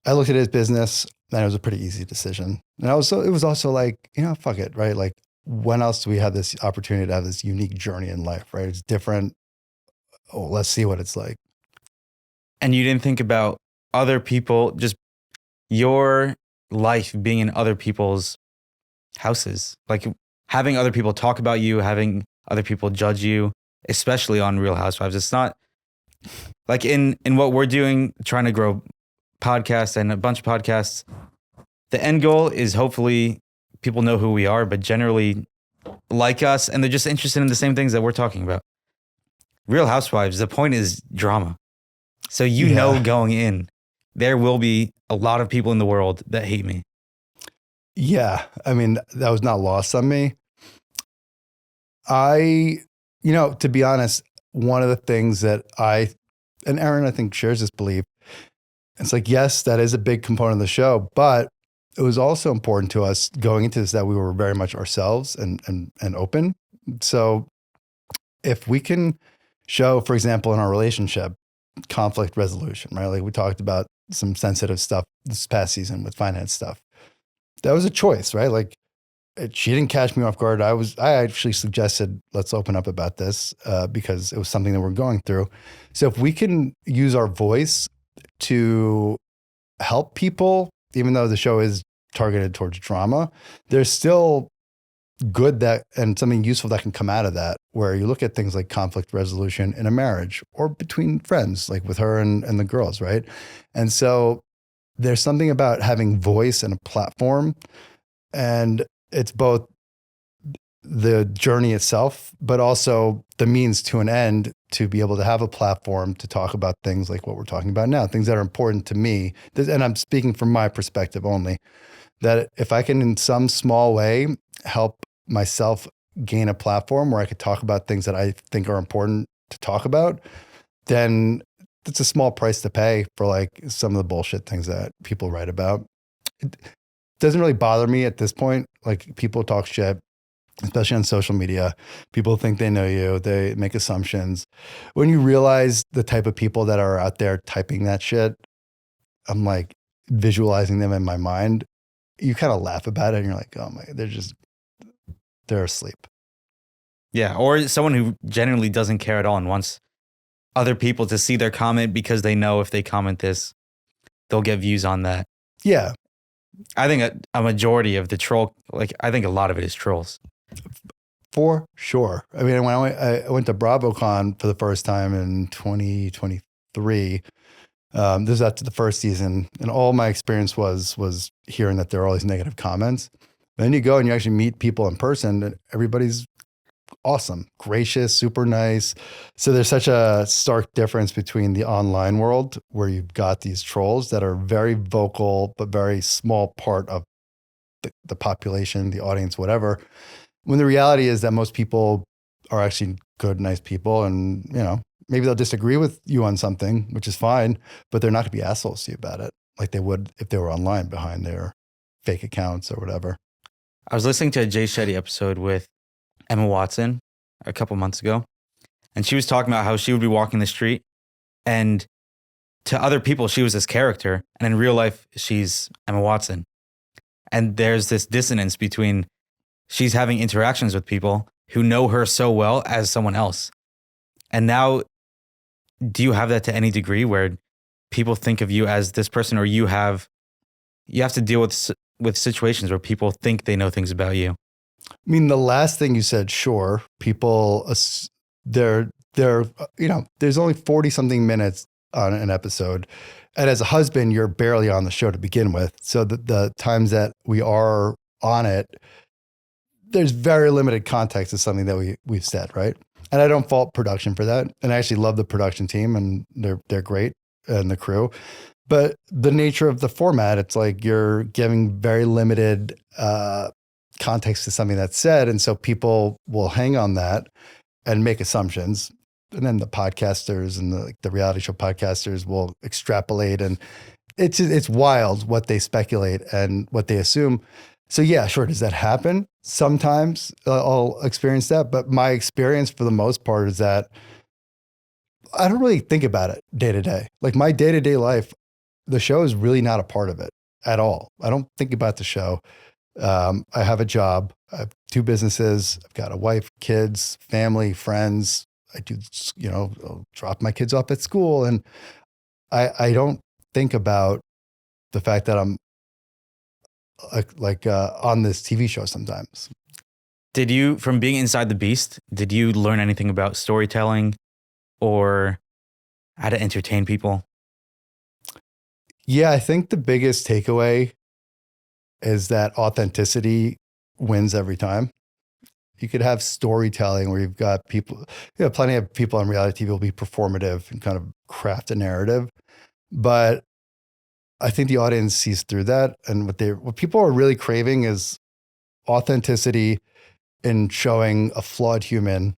I looked at his business, and it was a pretty easy decision. And it was also like, fuck it, right? Like, when else do we have this opportunity to have this unique journey in life, right? It's different. Oh, let's see what it's like. And you didn't think about other people, just your life being in other people's houses, like having other people talk about you, having other people judge you, especially on Real Housewives. It's not like in what we're doing, trying to grow podcasts and a bunch of podcasts. The end goal is hopefully people know who we are, but generally like us, and they're just interested in the same things that we're talking about. Real Housewives, the point is drama. So know going in, there will be a lot of people in the world that hate me. Yeah. I mean, that was not lost on me. To be honest, one of the things that and Aaron, I think, shares this belief. It's like, yes, that is a big component of the show, but it was also important to us going into this that we were very much ourselves and open. So if we can show, for example, in our relationship, conflict resolution, right? Like we talked about some sensitive stuff this past season with finance stuff. That was a choice, right? Like she didn't catch me off guard. I actually suggested, let's open up about this because it was something that we're going through. So if we can use our voice to help people, even though the show is targeted towards drama, there's still good that and something useful that can come out of that, where you look at things like conflict resolution in a marriage or between friends, like with her and the girls, right? And so there's something about having voice and a platform, and it's both the journey itself, but also the means to an end to be able to have a platform to talk about things like what we're talking about now, things that are important to me. And I'm speaking from my perspective only, that if I can in some small way help myself gain a platform where I could talk about things that I think are important to talk about, then it's a small price to pay for like some of the bullshit things that people write about. It doesn't really bother me at this point. Like people talk shit, especially on social media. People think they know you. They make assumptions. When you realize the type of people that are out there typing that shit, I'm like visualizing them in my mind. You kind of laugh about it and you're like, oh my, they're asleep. Yeah. Or someone who genuinely doesn't care at all and wants other people to see their comment because they know if they comment this, they'll get views on that. Yeah. I think a majority of the troll, like I think a lot of it is trolls. For sure. I mean, when I went to BravoCon for the first time in 2023, this is after the first season, and all my experience was hearing that there are all these negative comments. Then you go and you actually meet people in person, and everybody's awesome, gracious, super nice. So there's such a stark difference between the online world, where you've got these trolls that are very vocal, but very small part of the population, the audience, whatever. When the reality is that most people are actually good, nice people, and maybe they'll disagree with you on something, which is fine, but they're not going to be assholes to you about it, like they would if they were online behind their fake accounts or whatever. I was listening to a Jay Shetty episode with Emma Watson a couple months ago, and she was talking about how she would be walking the street, and to other people, she was this character, and in real life, she's Emma Watson. And there's this dissonance between she's having interactions with people who know her so well as someone else. And now, do you have that to any degree where people think of you as this person, or you have to deal with situations where people think they know things about you? I mean, the last thing you said, sure, people, they're there's only 40 something minutes on an episode. And as a husband, you're barely on the show to begin with. So the times that we are on it, there's very limited context to something that we've said, right? And I don't fault production for that. And I actually love the production team, and they're great, and the crew. But the nature of the format, it's like you're giving very limited context to something that's said. And so people will hang on that and make assumptions. And then the podcasters and the reality show podcasters will extrapolate, and it's wild what they speculate and what they assume. So yeah, sure. Does that happen? Sometimes I'll experience that, but my experience for the most part is that I don't really think about it day to day. Like my day-to-day life, the show is really not a part of it at all. I don't think about the show. I have a job. I have 2 businesses. I've got a wife, kids, family, friends. I do, I'll drop my kids off at school, and I don't think about the fact that I'm on this TV show sometimes. Did you, from being inside the beast, did you learn anything about storytelling or how to entertain people? Yeah, I think the biggest takeaway is that authenticity wins every time. You could have storytelling where you've got people, plenty of people on reality TV will be performative and kind of craft a narrative. But I think the audience sees through that. And what people are really craving is authenticity in showing a flawed human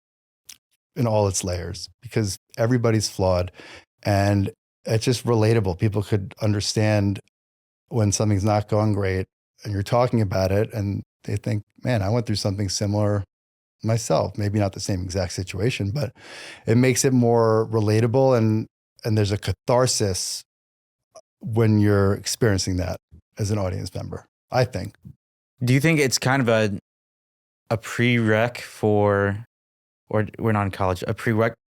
in all its layers, because everybody's flawed and it's just relatable. People could understand when something's not going great and you're talking about it, and they think, man, I went through something similar myself. Maybe not the same exact situation, but it makes it more relatable, and there's a catharsis when you're experiencing that as an audience member, I think. Do you think it's kind of a prereq for, or we're not in college, a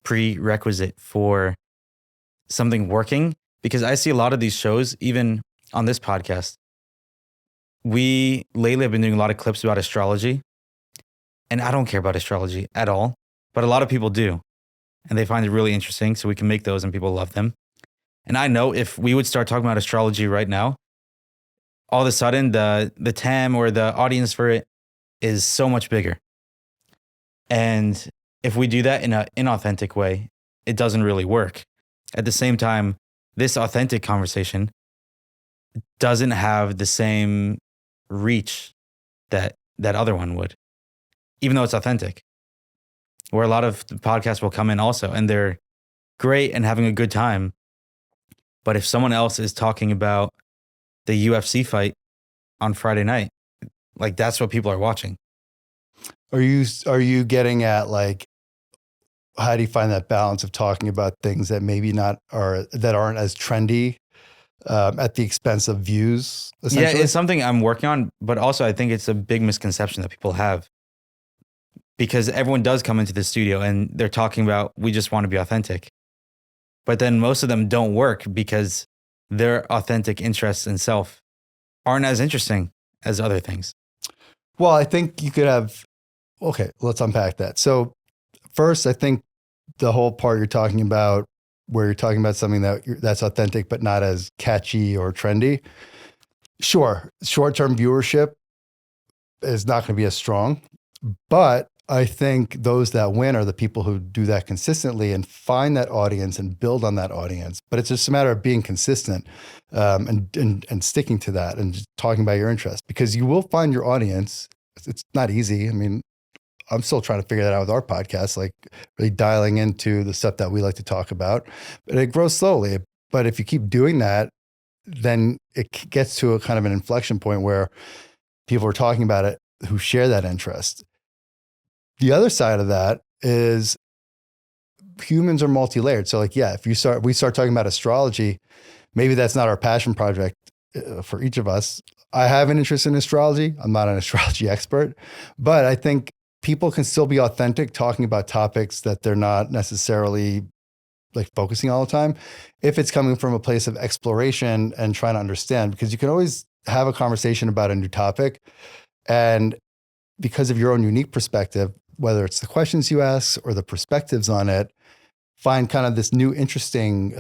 prerequisite for something working? Because I see a lot of these shows, even on this podcast. We lately have been doing a lot of clips about astrology, and I don't care about astrology at all, but a lot of people do, and they find it really interesting. So we can make those and people love them. And I know if we would start talking about astrology right now, all of a sudden the TAM or the audience for it is so much bigger. And if we do that in an inauthentic way, it doesn't really work. At the same time, this authentic conversation doesn't have the same reach that that other one would, even though it's authentic. Where a lot of the podcasts will come in also, and they're great and having a good time. But if someone else is talking about the UFC fight on Friday night, like that's what people are watching. Are you getting at like, how do you find that balance of talking about things that maybe not are that aren't as trendy at the expense of views? Yeah, it's something I'm working on, but also I think it's a big misconception that people have, because everyone does come into the studio and they're talking about, we just want to be authentic. But then most of them don't work because their authentic interests in self aren't as interesting as other things. Well, I think you could have, okay, let's unpack that. So first, I think the whole part you're talking about, where you're talking about something that's authentic but not as catchy or trendy. Sure, short-term viewership is not going to be as strong, but I think those that win are the people who do that consistently and find that audience and build on that audience. But it's just a matter of being consistent and sticking to that and just talking about your interest, because you will find your audience. It's not easy. I mean, I'm still trying to figure that out with our podcast, like really dialing into the stuff that we like to talk about, but it grows slowly. But if you keep doing that, then it gets to a kind of an inflection point where people are talking about it who share that interest. The other side of that is humans are multi-layered. So like, yeah, if we start talking about astrology, maybe that's not our passion project for each of us. I have an interest in astrology. I'm not an astrology expert, but I think people can still be authentic talking about topics that they're not necessarily like focusing all the time, if it's coming from a place of exploration and trying to understand, because you can always have a conversation about a new topic. And because of your own unique perspective, whether it's the questions you ask or the perspectives on it, find kind of this new interesting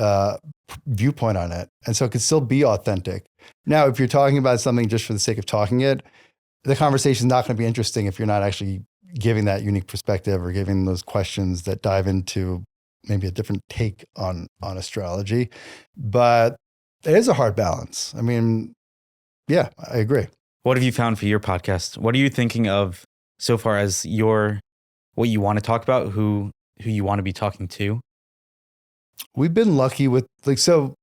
viewpoint on it. And so it can still be authentic. Now, if you're talking about something just for the sake of talking it, the conversation is not going to be interesting if you're not actually giving that unique perspective or giving those questions that dive into maybe a different take on astrology. But it is a hard balance. I mean, yeah, I agree. What have you found for your podcast? What are you thinking of so far as what you want to talk about, who you want to be talking to? We've been lucky with so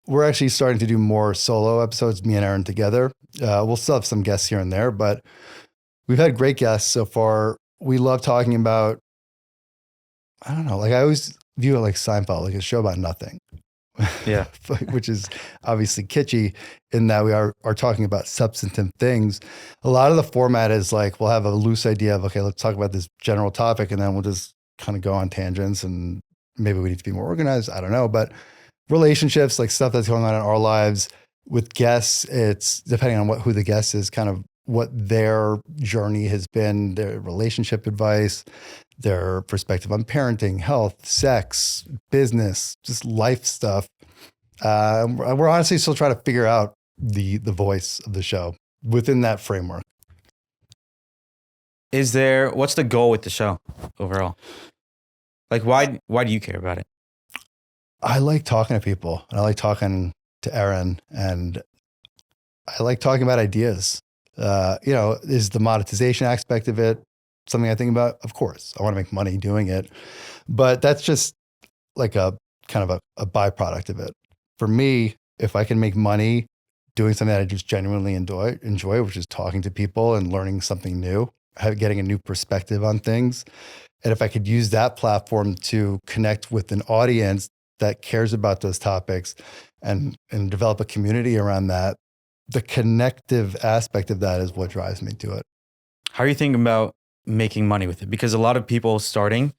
we're actually starting to do more solo episodes, me and Aaron together. We'll still have some guests here and there, but we've had great guests so far. We love talking about, I don't know, like I always view it like Seinfeld, like a show about nothing. Yeah. Which is obviously kitschy in that we are talking about substantive things. A lot of the format is like, we'll have a loose idea of, okay, let's talk about this general topic, and then we'll just kind of go on tangents, and maybe we need to be more organized. I don't know. But relationships, like stuff that's going on in our lives with guests, it's depending on who the guest is, kind of what their journey has been, their relationship advice, their perspective on parenting, health, sex, business, just life stuff. We're honestly still trying to figure out the voice of the show within that framework. What's the goal with the show overall? Like, why do you care about it? I like talking to people, and I like talking to Aaron, and I like talking about ideas. Is the monetization aspect of it something I think about? Of course, I want to make money doing it, but that's just like a kind of a byproduct of it. For me, if I can make money doing something that I just genuinely enjoy, which is talking to people and learning something new, getting a new perspective on things, and if I could use that platform to connect with an audience that cares about those topics and develop a community around that, the connective aspect of that is what drives me to it. How are you thinking about making money with it? Because a lot of people starting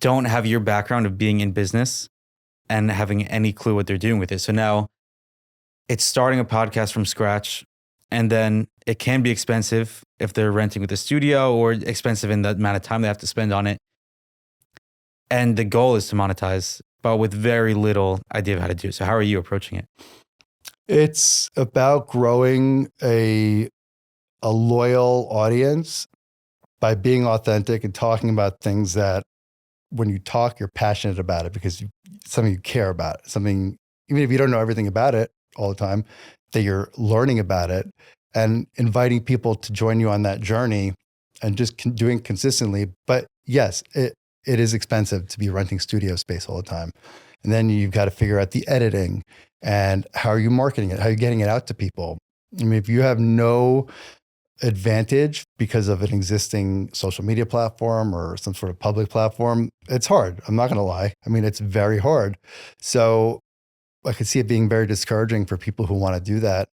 don't have your background of being in business and having any clue what they're doing with it. So now it's starting a podcast from scratch, and then it can be expensive if they're renting with a studio, or expensive in the amount of time they have to spend on it. And the goal is to monetize, but with very little idea of how to do it. So how are you approaching it? It's about growing a loyal audience by being authentic and talking about things that when you talk, you're passionate about it because something you care about, something, even if you don't know everything about it all the time, that you're learning about it, and inviting people to join you on that journey and just doing consistently. But yes, it is expensive to be renting studio space all the time. And then you've got to figure out the editing and how are you marketing it? How are you getting it out to people? I mean, if you have no advantage because of an existing social media platform or some sort of public platform, it's hard. I'm not going to lie. I mean, it's very hard. So I could see it being very discouraging for people who want to do that.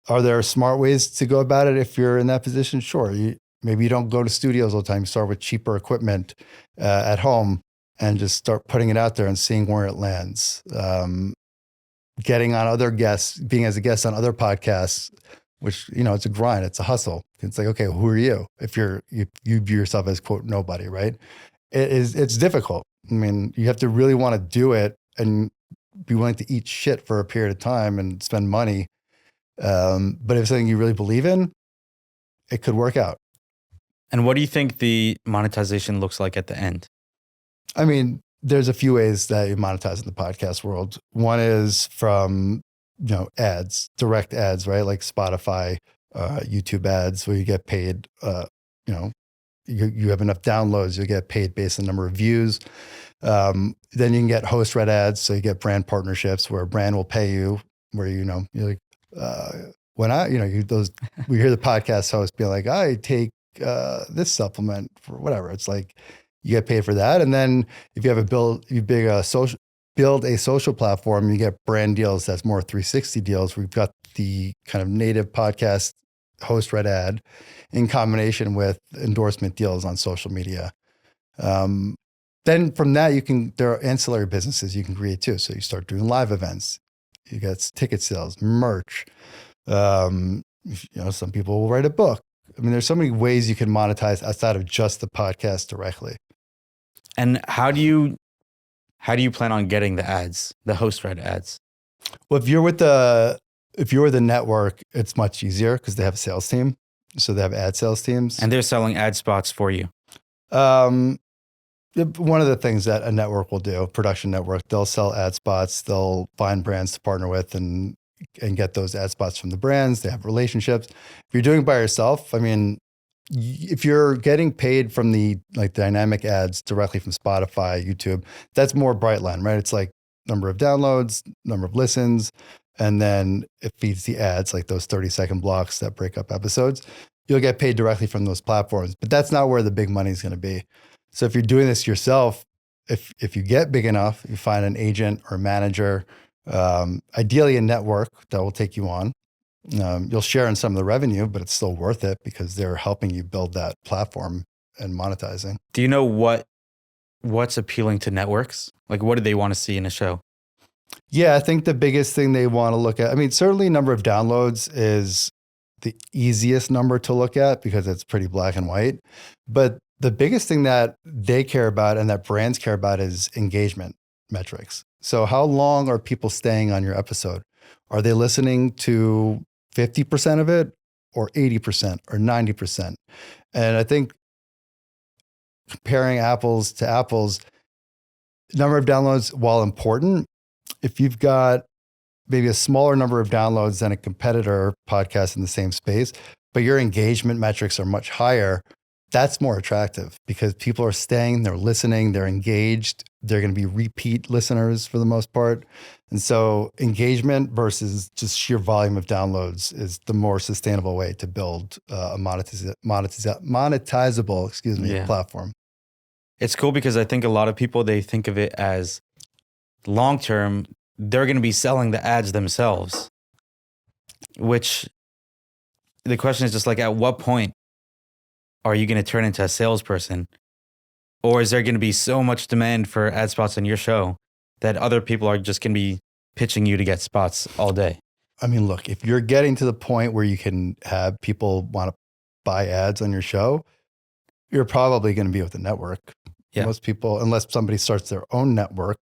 Are there smart ways to go about it if you're in that position? Sure. Maybe you don't go to studios all the time. You start with cheaper equipment at home and just start putting it out there and seeing where it lands. Getting on other guests, being as a guest on other podcasts, which, it's a grind, it's a hustle. It's like, okay, who are you? If you view yourself as quote, nobody, right? It's difficult. I mean, you have to really want to do it and be willing to eat shit for a period of time and spend money. But if it's something you really believe in, it could work out. And what do you think the monetization looks like at the end? I mean, there's a few ways that you monetize in the podcast world. One is from, ads, direct ads, right? Like Spotify, YouTube ads, where you get paid, you have enough downloads, you get paid based on the number of views. Then you can get host read ads. So you get brand partnerships where a brand will pay you, where, you're like, when we hear the podcast host be like, I take this supplement for whatever. It's like, you get paid for that. And then if you have build a social platform, you get brand deals. That's more 360 deals. We've got the kind of native podcast host read ad in combination with endorsement deals on social media. Then from that, there are ancillary businesses you can create too. So you start doing live events, you get ticket sales, merch. Some people will write a book. I mean, there's so many ways you can monetize outside of just the podcast directly. And how do you plan on getting the ads, the host read ads? Well, if you're with the network, it's much easier because they have a sales team. So they have ad sales teams. And they're selling ad spots for you. One of the things that a network will do, production network, they'll sell ad spots. They'll find brands to partner with and get those ad spots from the brands. They have relationships. If you're doing it by yourself, I mean, if you're getting paid from the dynamic ads directly from Spotify, YouTube, that's more bright line, right? It's like number of downloads, number of listens, and then it feeds the ads, like those 30-second blocks that break up episodes. You'll get paid directly from those platforms, but that's not where the big money is going to be. So if you're doing this yourself, if you get big enough, you find an agent or manager, ideally a network that will take you on. You'll share in some of the revenue, but it's still worth it because they're helping you build that platform and monetizing. Do you know what's appealing to networks? Like, what do they want to see in a show? Yeah, I think the biggest thing they want to look at, I mean, certainly number of downloads is the easiest number to look at because it's pretty black and white. But the biggest thing that they care about and that brands care about is engagement metrics. So how long are people staying on your episode? Are they listening to 50% of it or 80% or 90%? And I think comparing apples to apples, number of downloads, while important, if you've got maybe a smaller number of downloads than a competitor podcast in the same space, but your engagement metrics are much higher, that's more attractive because people are staying, they're listening, they're engaged, they're going to be repeat listeners for the most part. And so engagement versus just sheer volume of downloads is the more sustainable way to build a monetizable, platform. It's cool because I think a lot of people, they think of it as long-term, they're going to be selling the ads themselves, which the question is just like, at what point are you going to turn into a salesperson? Or is there going to be so much demand for ad spots on your show that other people are just going to be pitching you to get spots all day? I mean, look, if you're getting to the point where you can have people want to buy ads on your show, you're probably going to be with a network. Yeah. Most people, unless somebody starts their own network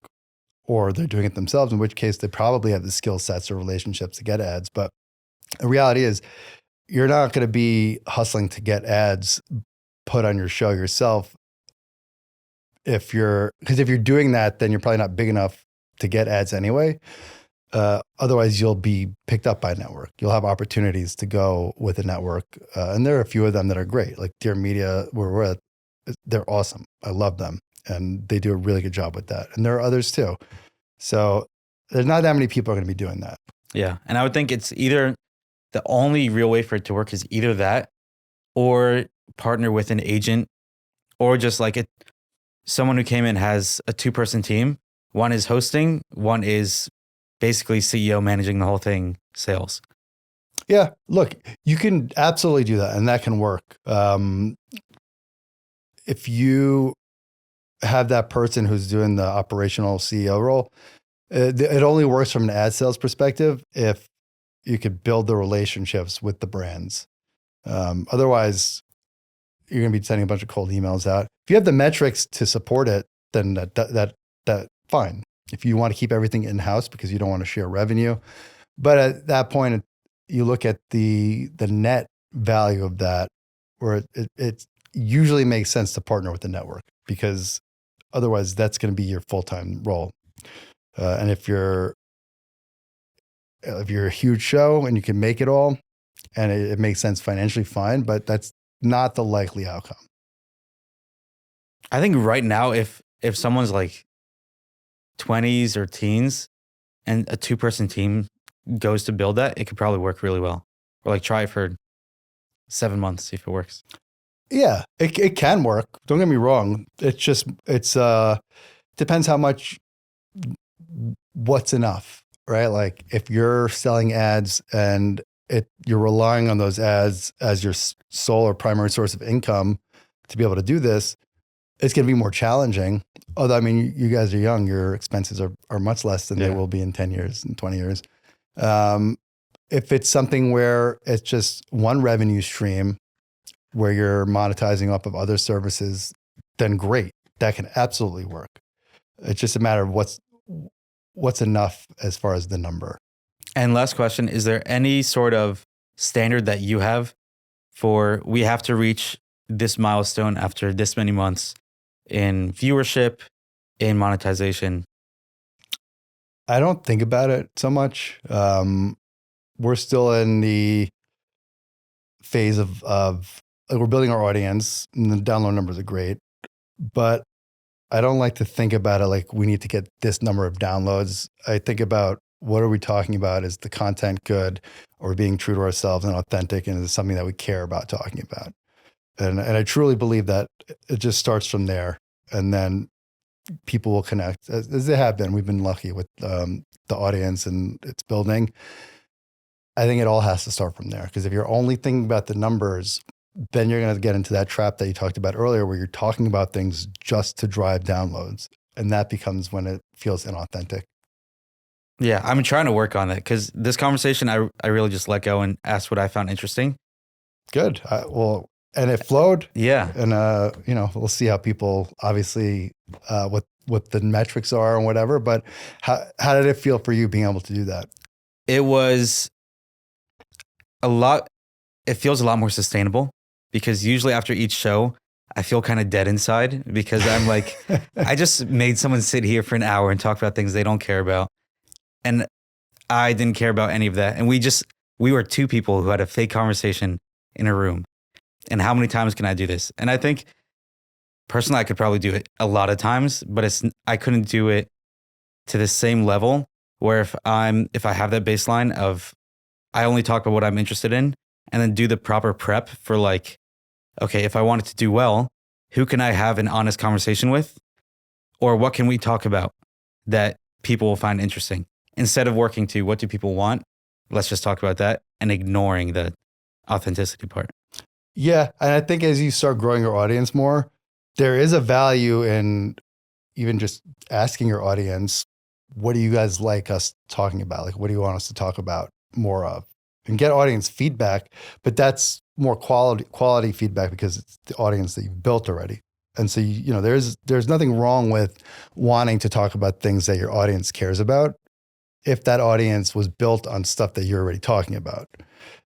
or they're doing it themselves, in which case they probably have the skill sets or relationships to get ads. But the reality is you're not going to be hustling to get ads put on your show yourself. Because if you're doing that, then you're probably not big enough to get ads anyway. Otherwise, you'll be picked up by a network. You'll have opportunities to go with a network. And there are a few of them that are great, like Dear Media, where we're at. They're awesome. I love them. And they do a really good job with that. And there are others too. So there's not that many people are going to be doing that. Yeah. And I would think it's either the only real way for it to work is either that or partner with an agent or just like someone who came in has a 2-person team. One is hosting, one is basically CEO managing the whole thing, sales. Yeah, look, you can absolutely do that, and that can work. If you have that person who's doing the operational CEO role, it only works from an ad sales perspective if you could build the relationships with the brands. Otherwise, you're going to be sending a bunch of cold emails out. If you have the metrics to support it, then that fine. If you want to keep everything in-house because you don't want to share revenue. But at that point, you look at the net value of that, where it usually makes sense to partner with the network because otherwise that's going to be your full-time role. And if you're a huge show and you can make it all and it makes sense financially, fine, but that's not the likely outcome. I think right now, if someone's like 20s or teens and a 2-person team goes to build that, it could probably work really well. Or like try it for 7 months, see if it works. Yeah, it can work. Don't get me wrong. It's depends how much, what's enough, right? Like if you're selling ads and you're relying on those ads as your sole or primary source of income to be able to do this, it's going to be more challenging. Although, I mean, you guys are young, your expenses are much less than they will be in 10 years and 20 years. If it's something where it's just one revenue stream where you're monetizing off of other services, then great. That can absolutely work. It's just a matter of what's enough as far as the number. And last question, is there any sort of standard that you have for we have to reach this milestone after this many months in viewership, in monetization? I don't think about it so much. We're still in the phase of like we're building our audience and the download numbers are great, but I don't like to think about it like we need to get this number of downloads. I think about what are we talking about? Is the content good? Or being true to ourselves and authentic? And is it something that we care about talking about? And I truly believe that it just starts from there. And then people will connect as they have been. We've been lucky with the audience and its building. I think it all has to start from there. Because if you're only thinking about the numbers, then you're going to get into that trap that you talked about earlier where you're talking about things just to drive downloads. And that becomes when it feels inauthentic. Yeah, I'm trying to work on that because this conversation, I really just let go and asked what I found interesting. Good. Well, and it flowed. Yeah. And, we'll see how people, obviously, what the metrics are and whatever. But how did it feel for you being able to do that? It was it feels a lot more sustainable because usually after each show, I feel kind of dead inside because I'm like, I just made someone sit here for an hour and talk about things they don't care about. And I didn't care about any of that. And we were 2 people who had a fake conversation in a room. And how many times can I do this? And I think personally, I could probably do it a lot of times, but I couldn't do it to the same level where if I have that baseline of I only talk about what I'm interested in and then do the proper prep for like, okay, if I wanted to do well, who can I have an honest conversation with? Or what can we talk about that people will find interesting? Instead of working to what do people want, let's just talk about that and ignoring the authenticity part. Yeah. And I think as you start growing your audience more, there is a value in even just asking your audience, what do you guys like us talking about? Like, what do you want us to talk about more of? And get audience feedback, but that's more quality feedback because it's the audience that you've built already. And so, there's nothing wrong with wanting to talk about things that your audience cares about if that audience was built on stuff that you're already talking about.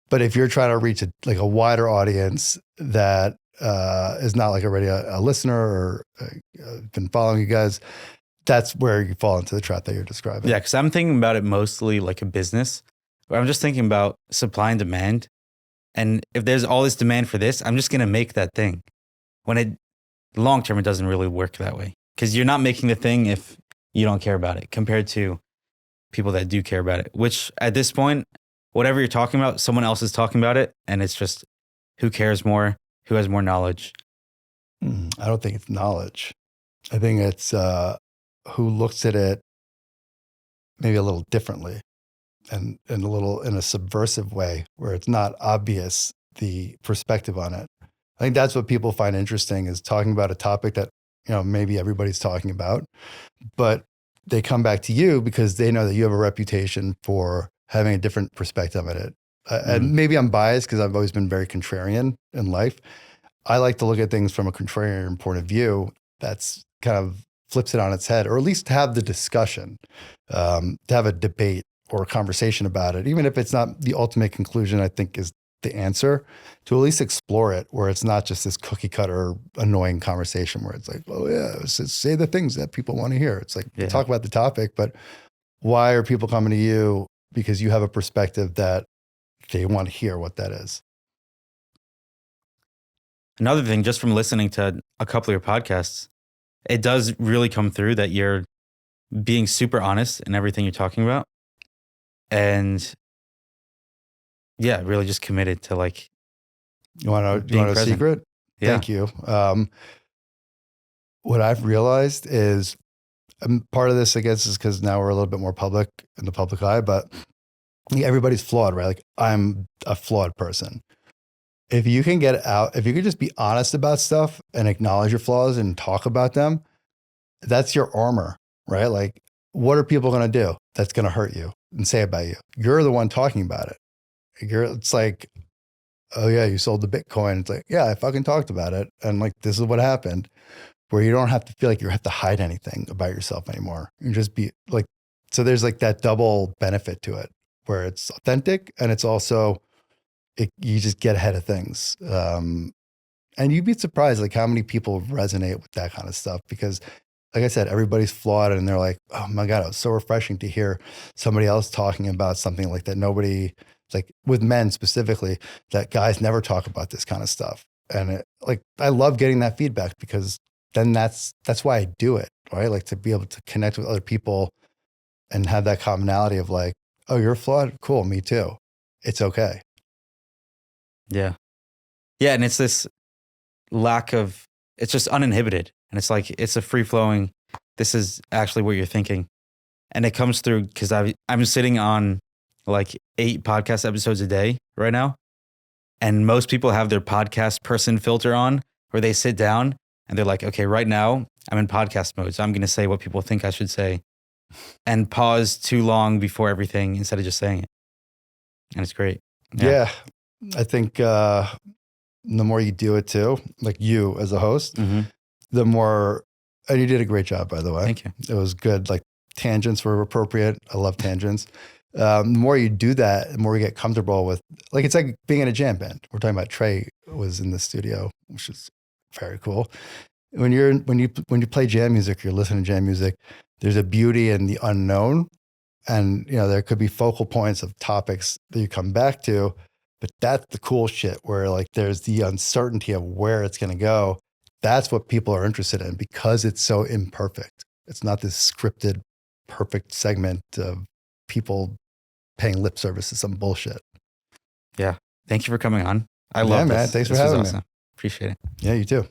But if you're trying to reach a wider audience that is not like already a listener or been following you guys, that's where you fall into the trap that you're describing. Yeah, because I'm thinking about it mostly like a business, where I'm just thinking about supply and demand. And if there's all this demand for this, I'm just going to make that thing. When it long term, it doesn't really work that way, because you're not making the thing if you don't care about it, compared to people that do care about it, which at this point, whatever you're talking about, someone else is talking about it. And it's just who cares more, who has more knowledge. I don't think it's knowledge. I think it's who looks at it maybe a little differently and a little in a subversive way where it's not obvious the perspective on it. I think that's what people find interesting, is talking about a topic that, maybe everybody's talking about, but they come back to you because they know that you have a reputation for having a different perspective on it. And maybe I'm biased because I've always been very contrarian in life. I like to look at things from a contrarian point of view. That's kind of flips it on its head, or at least to have the discussion, to have a debate or a conversation about it, even if it's not the ultimate conclusion, I think is the answer, to at least explore it, where it's not just this cookie cutter annoying conversation where it's like, oh yeah, say the things that people want to hear. It's like, talk about the topic, but why are people coming to you? Because you have a perspective that they want to hear what that is. Another thing, just from listening to a couple of your podcasts, it does really come through that you're being super honest in everything you're talking about. And yeah, really just committed to like, you want a secret? Yeah. Thank you. What I've realized is, part of this, I guess, is because now we're a little bit more public in the public eye, but everybody's flawed, right? Like, I'm a flawed person. If you can if you could just be honest about stuff and acknowledge your flaws and talk about them, that's your armor, right? Like, what are people going to do that's going to hurt you and say about you? You're the one talking about it. It's like, oh yeah, you sold the Bitcoin. It's like, yeah, I fucking talked about it. And like, this is what happened, where you don't have to feel like you have to hide anything about yourself anymore. You just be like, so there's like that double benefit to it, where it's authentic and it's also, you just get ahead of things. And you'd be surprised like how many people resonate with that kind of stuff, because like I said, everybody's flawed, and they're like, oh my God, it was so refreshing to hear somebody else talking about something like that. Nobody, like with men specifically, that guys never talk about this kind of stuff. And I love getting that feedback, because then that's why I do it, right? Like, to be able to connect with other people and have that commonality of like, oh, you're flawed? Cool, me too. It's okay. Yeah. Yeah. And it's this lack of, it's just uninhibited. And it's like, it's a free flowing, this is actually what you're thinking. And it comes through because I'm sitting on like 8 podcast episodes a day right now. And most people have their podcast person filter on, where they sit down and they're like, okay, right now I'm in podcast mode, so I'm going to say what people think I should say, and pause too long before everything instead of just saying it. And it's great. Yeah. I think the more you do it too, like you as a host, the more, and you did a great job, by the way. Thank you. It was good. Like, tangents were appropriate. I love tangents. The more you do that, the more you get comfortable with, like, it's like being in a jam band. We're talking about Trey was in the studio, which is very cool. When you play jam music, you're listening to jam music, there's a beauty in the unknown. And, there could be focal points of topics that you come back to, but that's the cool shit, where like there's the uncertainty of where it's going to go. That's what people are interested in, because it's so imperfect. It's not this scripted, perfect segment of people paying lip service to some bullshit. Yeah. Thank you for coming on. I love this. Man. Thanks for having me. Appreciate it. Yeah, you too.